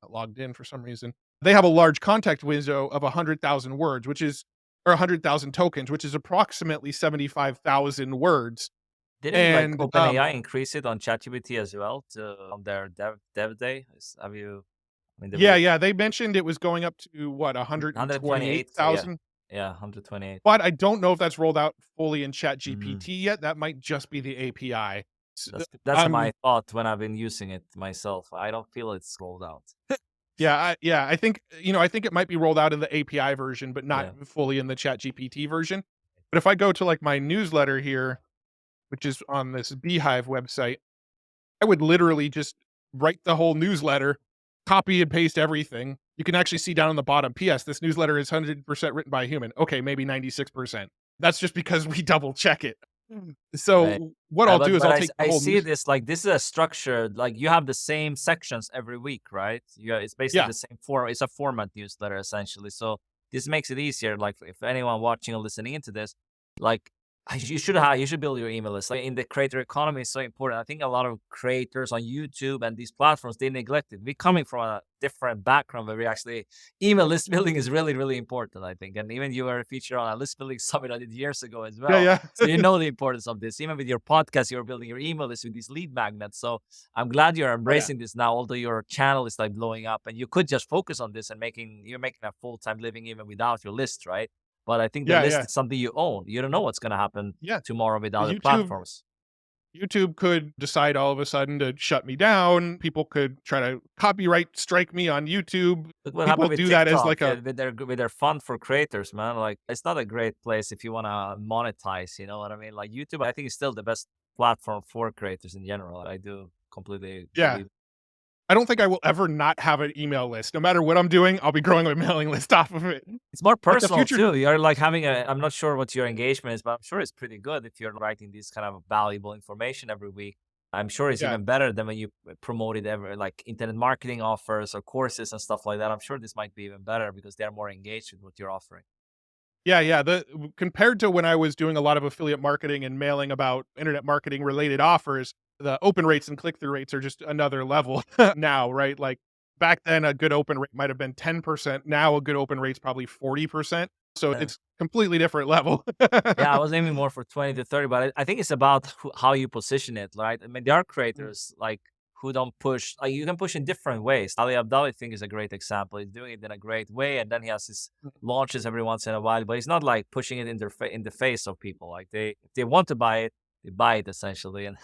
not logged in for some reason. They have a large context window of 100,000 words, which is or 100,000 tokens, which is approximately 75,000 words. Didn't like And OpenAI increase it on ChatGPT as well to on their dev day? Have you? I mean, yeah, yeah, they mentioned it was going up to what 128. So yeah, 128,000, yeah, 128. but I don't know if that's rolled out fully in Mm, ChatGPT yet. That might just be the API. that's I'm my thought when I've been using it myself. I don't feel it's rolled out. yeah, I think I think it might be rolled out in the API version, but not Yeah. fully in the ChatGPT version. But if I go to like my newsletter here, which is on this Beehive website, I would literally just write the whole newsletter, copy and paste everything. You can actually see down on the bottom, PS, this newsletter is 100% written by a human. Okay, maybe 96%. That's just because we double check it. Right. So what I'll do is But I'll take the I whole see news. this like this is a structure like you have the same sections every week, right? Yeah, it's basically Yeah. the same form. It's a format newsletter essentially. So this makes it easier. Like if anyone watching or listening into this, like You should build your email list. Like in the creator economy, is so important. I think a lot of creators on YouTube and these platforms, they neglect it. We coming from a different background where we actually email list building is really, really important, I think. And even you were featured on a list building summit I did years ago as Yeah, well. yeah. So you know the importance of this. Even with your podcast, you're building your email list with these lead magnets. So I'm glad you're Oh, yeah. embracing this now, although your channel is like blowing up and you could just focus on this and you're making a full-time living even without your list, right? But I think the Yeah, list yeah. is something you own. You don't know what's going to happen Yeah. tomorrow with other YouTube platforms. YouTube could decide all of a sudden to shut me down. People could try to copyright strike me on YouTube. Look what People happened with do that as TikTok like a with their fund for creators, man. Like it's not a great place if you want to monetize. You know what I mean? Like YouTube, I think is still the best platform for creators in general. I do completely yeah. believe. I don't think I will ever not have an email list. No matter what I'm doing, I'll be growing a mailing list off of it. It's more Like the personal future too. You're like having a. I'm not sure what your engagement is, but I'm sure it's pretty good if you're writing this kind of valuable information every week. I'm sure it's yeah. even better than when you promote it ever, like internet marketing offers or courses and stuff like that. I'm sure this might be even better because they're more engaged with what you're offering. Yeah, yeah. Compared to when I was doing a lot of affiliate marketing and mailing about internet marketing related offers, the open rates and click through rates are just another level now, right? Like back then, a good open rate might have been 10%. Now, a good open rate's probably 40%. So Yeah. it's completely different level. Yeah, I was aiming more for 20 to 30, but I think it's about how you position it, right? I mean, there are Mm. creators like who don't push, like you can push in different ways. Ali Abdaal, I think, is a great example. He's doing it in a great way, and then he has his launches every once in a while, but he's not like pushing it in in the face of people. Like if they want to buy it, they buy it essentially, and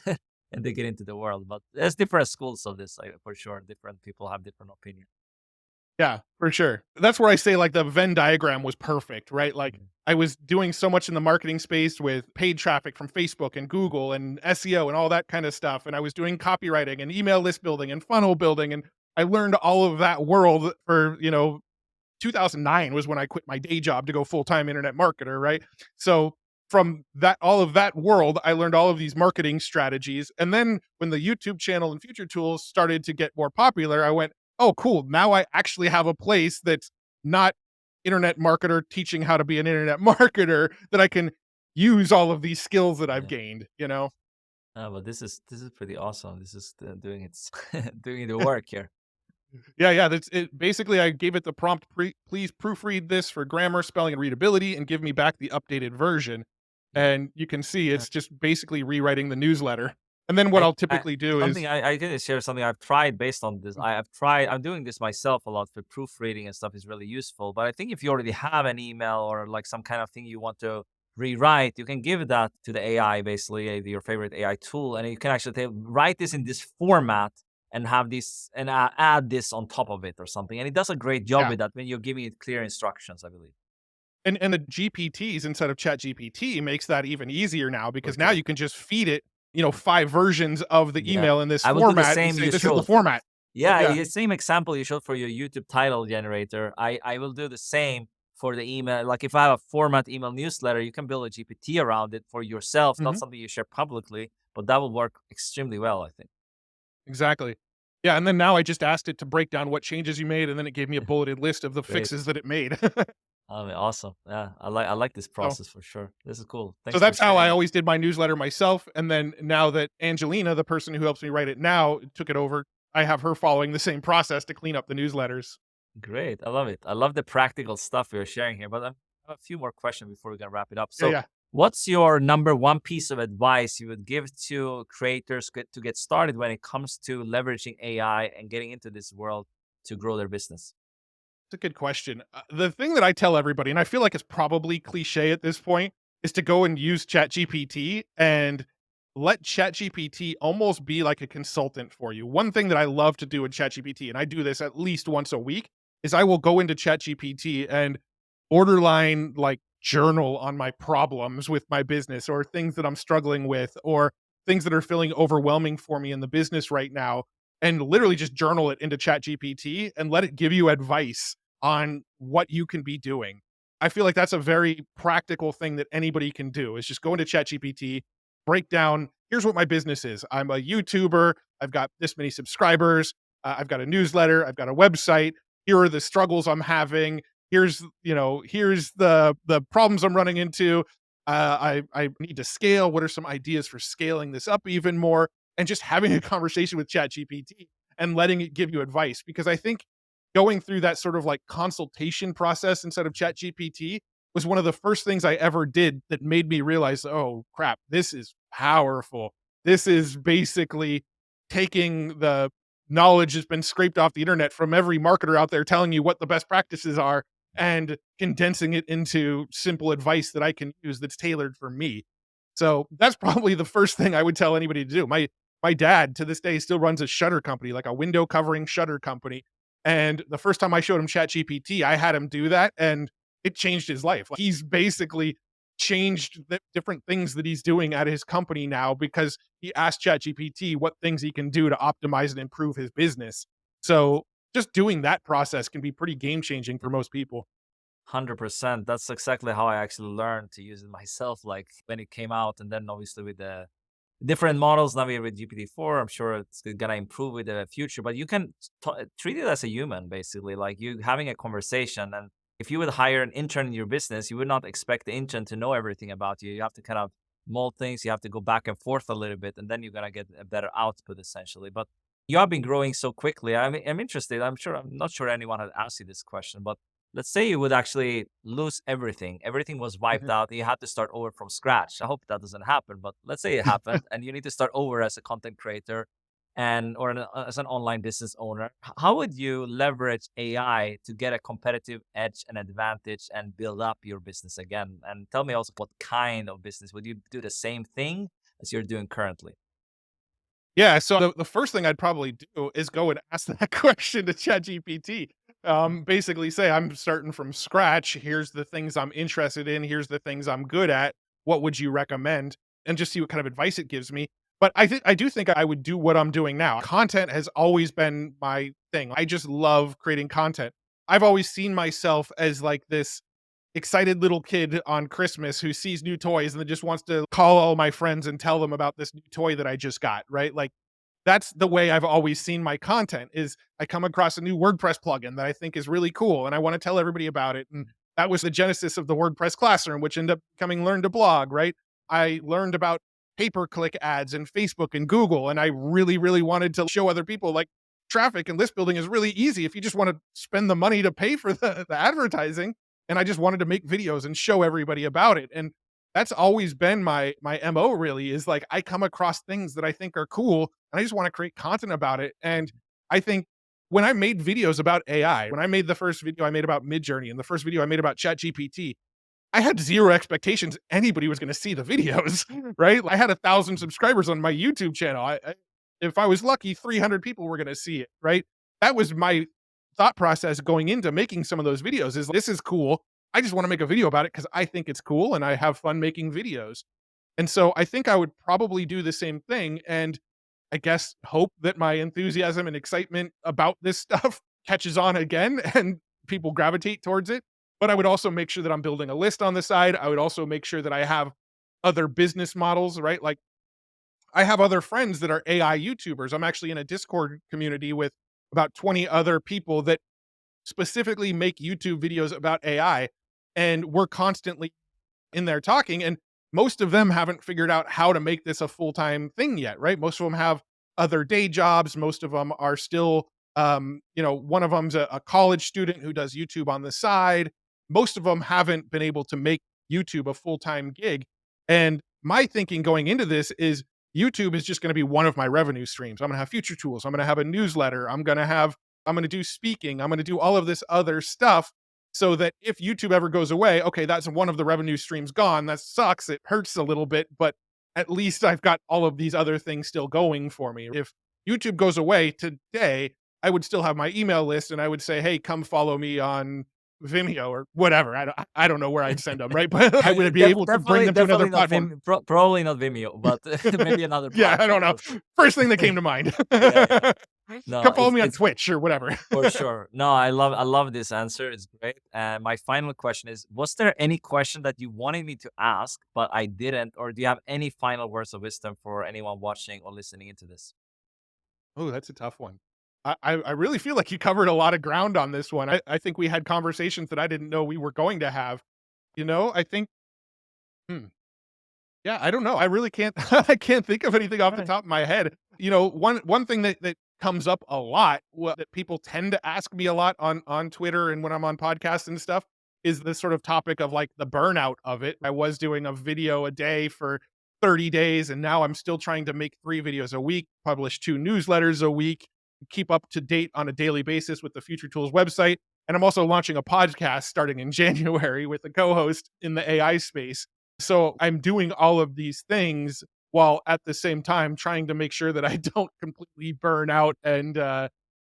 and they get into the world. But there's different schools of this, like, for sure. Different people have different opinions. Yeah, for sure. That's where I say like the Venn diagram was perfect, right? Like Mhm. I was doing so much in the marketing space with paid traffic from Facebook and Google and SEO and all that kind of stuff. And I was doing copywriting and email list building and funnel building. And I learned all of that world for, 2009 was when I quit my day job to go full-time internet marketer, right? So from that all of that world, I learned all of these marketing strategies. And then when the YouTube channel and Future Tools started to get more popular, I went, "Oh, cool. Now I actually have a place that's not internet marketer teaching how to be an internet marketer that I can use all of these skills that I've Yeah. gained." But this is pretty awesome. This is doing its doing the work here. Yeah, yeah, that's it. Basically, I gave it the prompt, please proofread this for grammar, spelling, and readability, and give me back the updated version. Yeah. And you can see it's just basically rewriting the newsletter. And then what I'll I typically do is something I can share something I've tried based on this. I've tried. I'm doing this myself a lot for proofreading and stuff is really useful. But I think if you already have an email or like some kind of thing you want to rewrite, you can give that to the AI, basically your favorite AI tool, and you can actually write this in this format and have this and add this on top of it or something. And it does a great job yeah. with that when you're giving it clear instructions, I believe. And the GPTs instead of Chat GPT makes that even easier now For because now sure. you can just feed it, 5 versions of the Yeah. email in this I will do the format and same say, you "This is the showed. format." Yeah, Yeah. the same example you showed for your YouTube title generator. I will do the same for the email. Like if I have a format email newsletter, you can build a GPT around it for yourself, not Mhm. something you share publicly, but that will work extremely well, I think. Exactly. Yeah, and then now I just asked it to break down what changes you made, and then it gave me a bulleted list of the Great. fixes that it made. I mean, awesome. Yeah, I like this So process for sure. This is cool. so Thanks for that's how I sharing. always did my newsletter myself, and then now that Angelina, the person who helps me write it now, took it over, I have her following the same process to clean up the newsletters. Great. I love it. I love the practical stuff you're sharing here. But I have a few more questions before we can wrap it up. Yeah, So, yeah. what's your number one piece of advice you would give to creators to get started when it comes to leveraging AI and getting into this world to grow their business? It's a good question. The thing that I tell everybody, and I feel like it's probably cliche at this point, is to go and use ChatGPT and let ChatGPT almost be like a consultant for you. One thing that I love to do with ChatGPT, and I do this at least once a week, is I will go into ChatGPT and borderline like journal on my problems with my business or things that I'm struggling with or things that are feeling overwhelming for me in the business right now and literally just journal it into ChatGPT and let it give you advice on what you can be doing. I feel like that's a very practical thing that anybody can do is just go into ChatGPT, break down, here's what my business is. I'm a YouTuber, I've got this many subscribers, I've got a newsletter, I've got a website. Here are the struggles I'm having. Here's the problems I'm running into. I need to scale. What are some ideas for scaling this up even more? And just having a conversation with ChatGPT and letting it give you advice. Because I think going through that sort of like consultation process instead of ChatGPT was one of the first things I ever did that made me realize, oh crap, this is powerful. This is basically taking the knowledge that's been scraped off the internet from every marketer out there telling you what the best practices are and condensing it into simple advice that I can use that's tailored for me. So that's probably the first thing I would tell anybody to do. My dad to this day still runs a shutter company, like a window covering shutter company. And the first time I showed him ChatGPT, I had him do that and it changed his life. Like, he's basically changed the different things that he's doing at his company now because he asked ChatGPT what things he can do to optimize and improve his business. So just doing that process can be pretty game changing for most people. 100%. That's exactly how I actually learned to use it myself. Like when it came out, and then obviously with the different models now with GPT-4, I'm sure it's gonna improve with the future. But you can treat it as a human, basically, like you having a conversation. And if you would hire an intern in your business, you would not expect the intern to know everything about you. You have to kind of mold things. You have to go back and forth a little bit, and then you're gonna get a better output, essentially. But you have been growing so quickly. I'm interested. I'm not sure anyone had asked you this question, but let's say you would actually lose everything. Everything was wiped Mhm. out. You had to start over from scratch. I hope that doesn't happen, but let's say it happened and you need to start over as a content creator and as an online business owner. How would you leverage AI to get a competitive edge and advantage and build up your business again? And tell me also what kind of business would you do the same thing as you're doing currently? Yeah, so the first thing I'd probably do is go and ask that question to ChatGPT. Basically say, I'm starting from scratch. Here's the things I'm interested in. Here's the things I'm good at. What would you recommend? And just see what kind of advice it gives me. But I do think I would do what I'm doing now. Content has always been my thing. I just love creating content. I've always seen myself as like this excited little kid on Christmas who sees new toys and then just wants to call all my friends and tell them about this new toy that I just got, right? Like, that's the way I've always seen my content is I come across a new WordPress plugin that I think is really cool and I want to tell everybody about it. And that was the genesis of the WordPress classroom, which ended up becoming Learn to Blog, right? I learned about pay-per-click ads and Facebook and Google, and I really, really wanted to show other people like traffic and list building is really easy if you just want to spend the money to pay for the advertising. And I just wanted to make videos and show everybody about it. And that's always been my MO really is like I come across things that I think are cool and I just want to create content about it. And I think when I made videos about AI, when I made the first video I made about Midjourney and the first video I made about ChatGPT, I had zero expectations anybody was going to see the videos, right? I had 1,000 subscribers on my YouTube channel. If I was lucky, 300 people were going to see it, right? That was my thought process going into making some of those videos is this is cool. I just want to make a video about it because I think it's cool and I have fun making videos. And so I think I would probably do the same thing. And I guess hope that my enthusiasm and excitement about this stuff catches on again and people gravitate towards it. But I would also make sure that I'm building a list on the side. I would also make sure that I have other business models, right? Like I have other friends that are AI YouTubers. I'm actually in a Discord community with about 20 other people that specifically make YouTube videos about AI. And we're constantly in there talking. And most of them haven't figured out how to make this a full-time thing yet, right? Most of them have other day jobs. Most of them are still, one of them's a college student who does YouTube on the side. Most of them haven't been able to make YouTube a full-time gig. And my thinking going into this is YouTube is just going to be one of my revenue streams. I'm going to have future tools. I'm going to have a newsletter. I'm going to do speaking. I'm going to do all of this other stuff so that if YouTube ever goes away, okay, that's one of the revenue streams gone. That sucks. It hurts a little bit, but at least I've got all of these other things still going for me. If YouTube goes away today, I would still have my email list and I would say, hey, come follow me on Vimeo or whatever. I don't know where I'd send them, right? But I would be able to bring Definitely, them to another definitely not platform. probably not Vimeo, but maybe another Yeah, I don't platform know. for sure. First thing that came to mind. Yeah, yeah. No, Come follow me on it's Twitch or whatever. for sure. No, I love this answer. It's great. And my final question is, was there any question that you wanted me to ask, but I didn't? Or do you have any final words of wisdom for anyone watching or listening into this? Oh, that's a tough one. I really feel like you covered a lot of ground on this one. I think we had conversations that I didn't know we were going to have. I think Yeah, I don't know. I really can't I can't think of anything off the Right. top of my head. You know, one thing that comes up a lot, that people tend to ask me a lot on Twitter and when I'm on podcasts and stuff, is this sort of topic of like the burnout of it. I was doing a video a day for 30 days, and now I'm still trying to make 3 videos a week, publish 2 newsletters a week, keep up to date on a daily basis with the Future Tools website. And I'm also launching a podcast starting in January with a co-host in the AI space. So I'm doing all of these things while at the same time trying to make sure that I don't completely burn out and,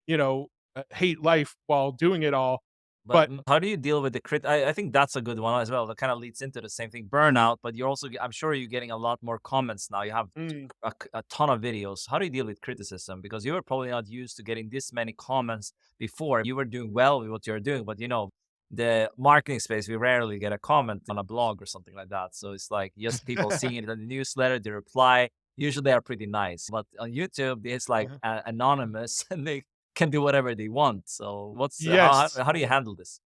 you know, hate life while doing it all. But But how do you deal with the I think that's a good one as well. That kind of leads into the same thing, burnout. But you're also, I'm sure you're getting a lot more comments now. You have mm, a ton of videos. How do you deal with criticism? Because you were probably not used to getting this many comments before. You were doing well with what you're doing, but the marketing space, we rarely get a comment on a blog or something like that. So it's like just people seeing it in the newsletter, they reply. Usually they are pretty nice, but on YouTube, it's like uh-huh. anonymous and they can do whatever they want. So Yes, how do you handle this?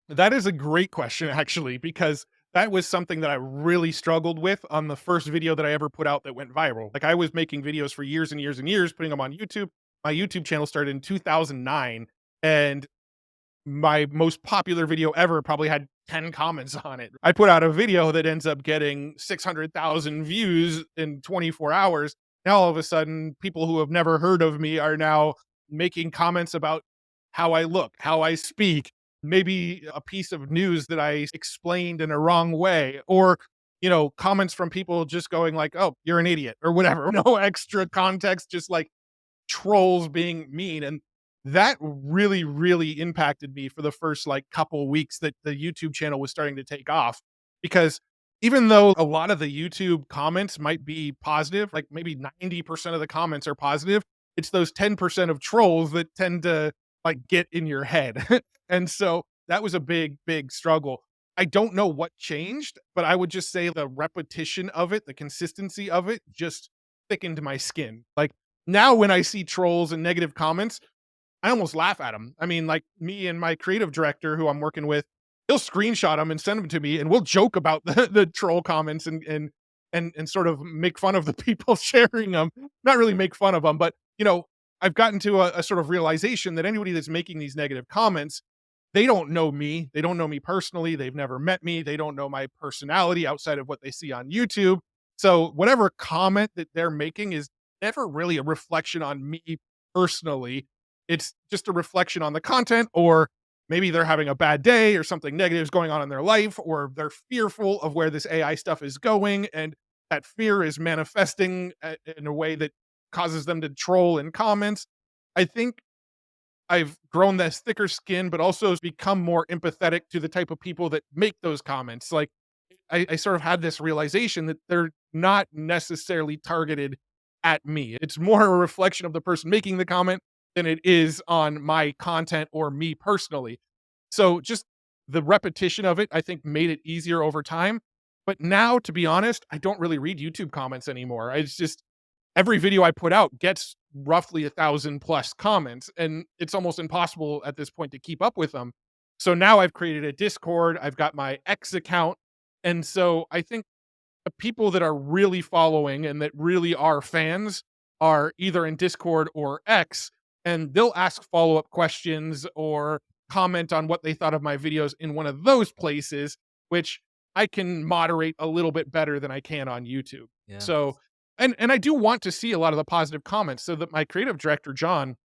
that is a great question actually, because that was something that I really struggled with on the first video that I ever put out that went viral. Like I was making videos for years and years and years, putting them on YouTube. My YouTube channel started in 2009, and my most popular video ever probably had 10 comments on it. I put out a video that ends up getting 600,000 views in 24 hours. Now, all of a sudden, people who have never heard of me are now making comments about how I look, how I speak, maybe a piece of news that I explained in a wrong way, or, comments from people just going like, oh, you're an idiot or whatever. No extra context, just like trolls being mean. And that really, really impacted me for the first like couple weeks that the YouTube channel was starting to take off. Because even though a lot of the YouTube comments might be positive, like maybe 90% of the comments are positive, it's those 10% of trolls that tend to like get in your head. And so that was a big, big struggle. I don't know what changed, but I would just say the repetition of it, the consistency of it just thickened my skin. Like now when I see trolls and negative comments, I almost laugh at them. I mean, like me and my creative director who I'm working with, he'll screenshot them and send them to me, and we'll joke about the troll comments and sort of make fun of the people sharing them. Not really make fun of them, but I've gotten to a sort of realization that anybody that's making these negative comments, they don't know me. They don't know me personally. They've never met me. They don't know my personality outside of what they see on YouTube. So whatever comment that they're making is never really a reflection on me personally. It's just a reflection on the content, or maybe they're having a bad day or something negative is going on in their life, or they're fearful of where this AI stuff is going. And that fear is manifesting in a way that causes them to troll in comments. I think I've grown this thicker skin, but also has become more empathetic to the type of people that make those comments. Like I sort of had this realization that they're not necessarily targeted at me. It's more a reflection of the person making the comment than it is on my content or me personally. So just the repetition of it, I think, made it easier over time. But now, to be honest, I don't really read YouTube comments anymore. It's just every video I put out gets roughly 1,000 plus comments, and it's almost impossible at this point to keep up with them. So now I've created a Discord. I've got my X account. And so I think the people that are really following and that really are fans are either in Discord or X, and they'll ask follow-up questions or comment on what they thought of my videos in one of those places, which I can moderate a little bit better than I can on YouTube. Yeah. So, and I do want to see a lot of the positive comments so that my creative director John,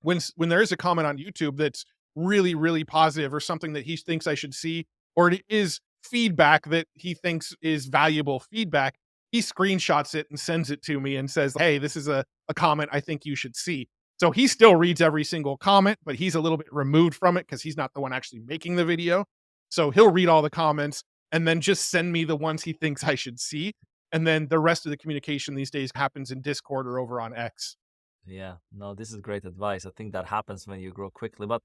when there is a comment on YouTube that's really, really positive or something that he thinks I should see, or it is feedback that he thinks is valuable feedback, he screenshots it and sends it to me and says, hey, this is a comment I think you should see. So he still reads every single comment, but he's a little bit removed from it because he's not the one actually making the video. So he'll read all the comments and then just send me the ones he thinks I should see. And then the rest of the communication these days happens in Discord or over on X. Yeah. No, this is great advice. I think that happens when you grow quickly. But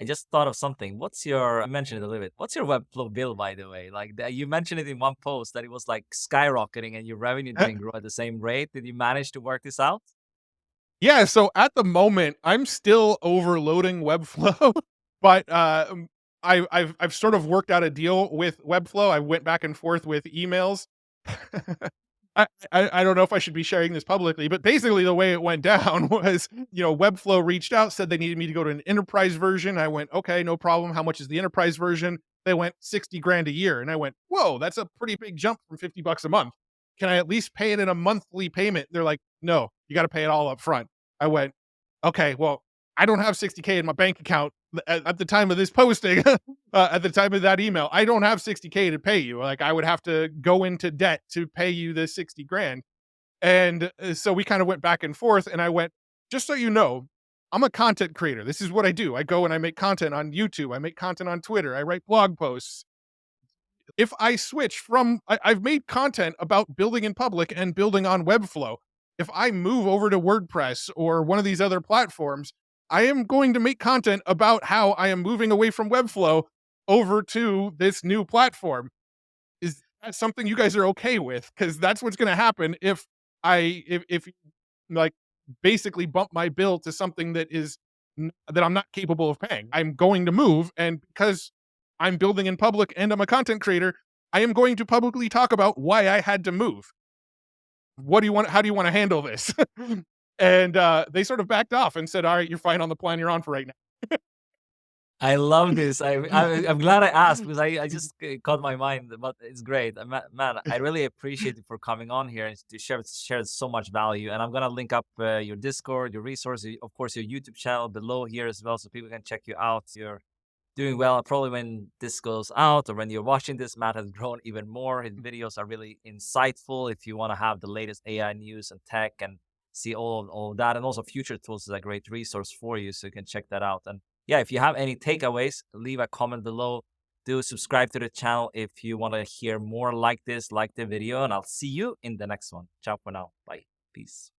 I just thought of something. I mentioned it a little bit. What's your Webflow bill, by the way? Like you mentioned it in one post that it was like skyrocketing and your revenue didn't grow at the same rate. Did you manage to work this out? Yeah, so at the moment, I'm still overloading Webflow, but, I've sort of worked out a deal with Webflow. I went back and forth with emails, I don't know if I should be sharing this publicly, but basically the way it went down was, Webflow reached out, said they needed me to go to an enterprise version. I went, okay, no problem. How much is the enterprise version? They went 60 grand a year. And I went, whoa, that's a pretty big jump from 50 bucks a month. Can I at least pay it in a monthly payment? They're like, no, you got to pay it all up front. I went, okay, well, I don't have 60K in my bank account at the time of this posting, at the time of that email. I don't have 60K to pay you. Like, I would have to go into debt to pay you the 60 grand. And so we kind of went back and forth. And I went, just so you know, I'm a content creator. This is what I do. I go and I make content on YouTube. I make content on Twitter. I write blog posts. If I switch from, I've made content about building in public and building on Webflow. If I move over to WordPress or one of these other platforms, I am going to make content about how I am moving away from Webflow over to this new platform. Is that something you guys are okay with? Because that's what's going to happen if like basically bump my bill to something that is that I'm not capable of paying. I'm going to move, and because I'm building in public and I'm a content creator, I am going to publicly talk about why I had to move. What do you want? How do you want to handle this? And they sort of backed off and said, "All right, you're fine on the plan you're on for right I love this. now." I'm glad I asked because I just caught my mind, but it's great. Man, I really appreciate you for coming on here and to share so much value. And I'm gonna link up your Discord, your resources, of course, your YouTube channel below here as well, so people can check you out. You're doing well. Probably when this goes out or when you're watching this, Matt has grown even more. His videos are really insightful. If you want to have the latest AI news and tech and see all of that, and also Future Tools is a great resource for you, so you can check that out. And yeah, if you have any takeaways, leave a comment below. Do subscribe to the channel if you want to hear more like this, like the video, and I'll see you in the next one. Ciao for now. Bye. Peace.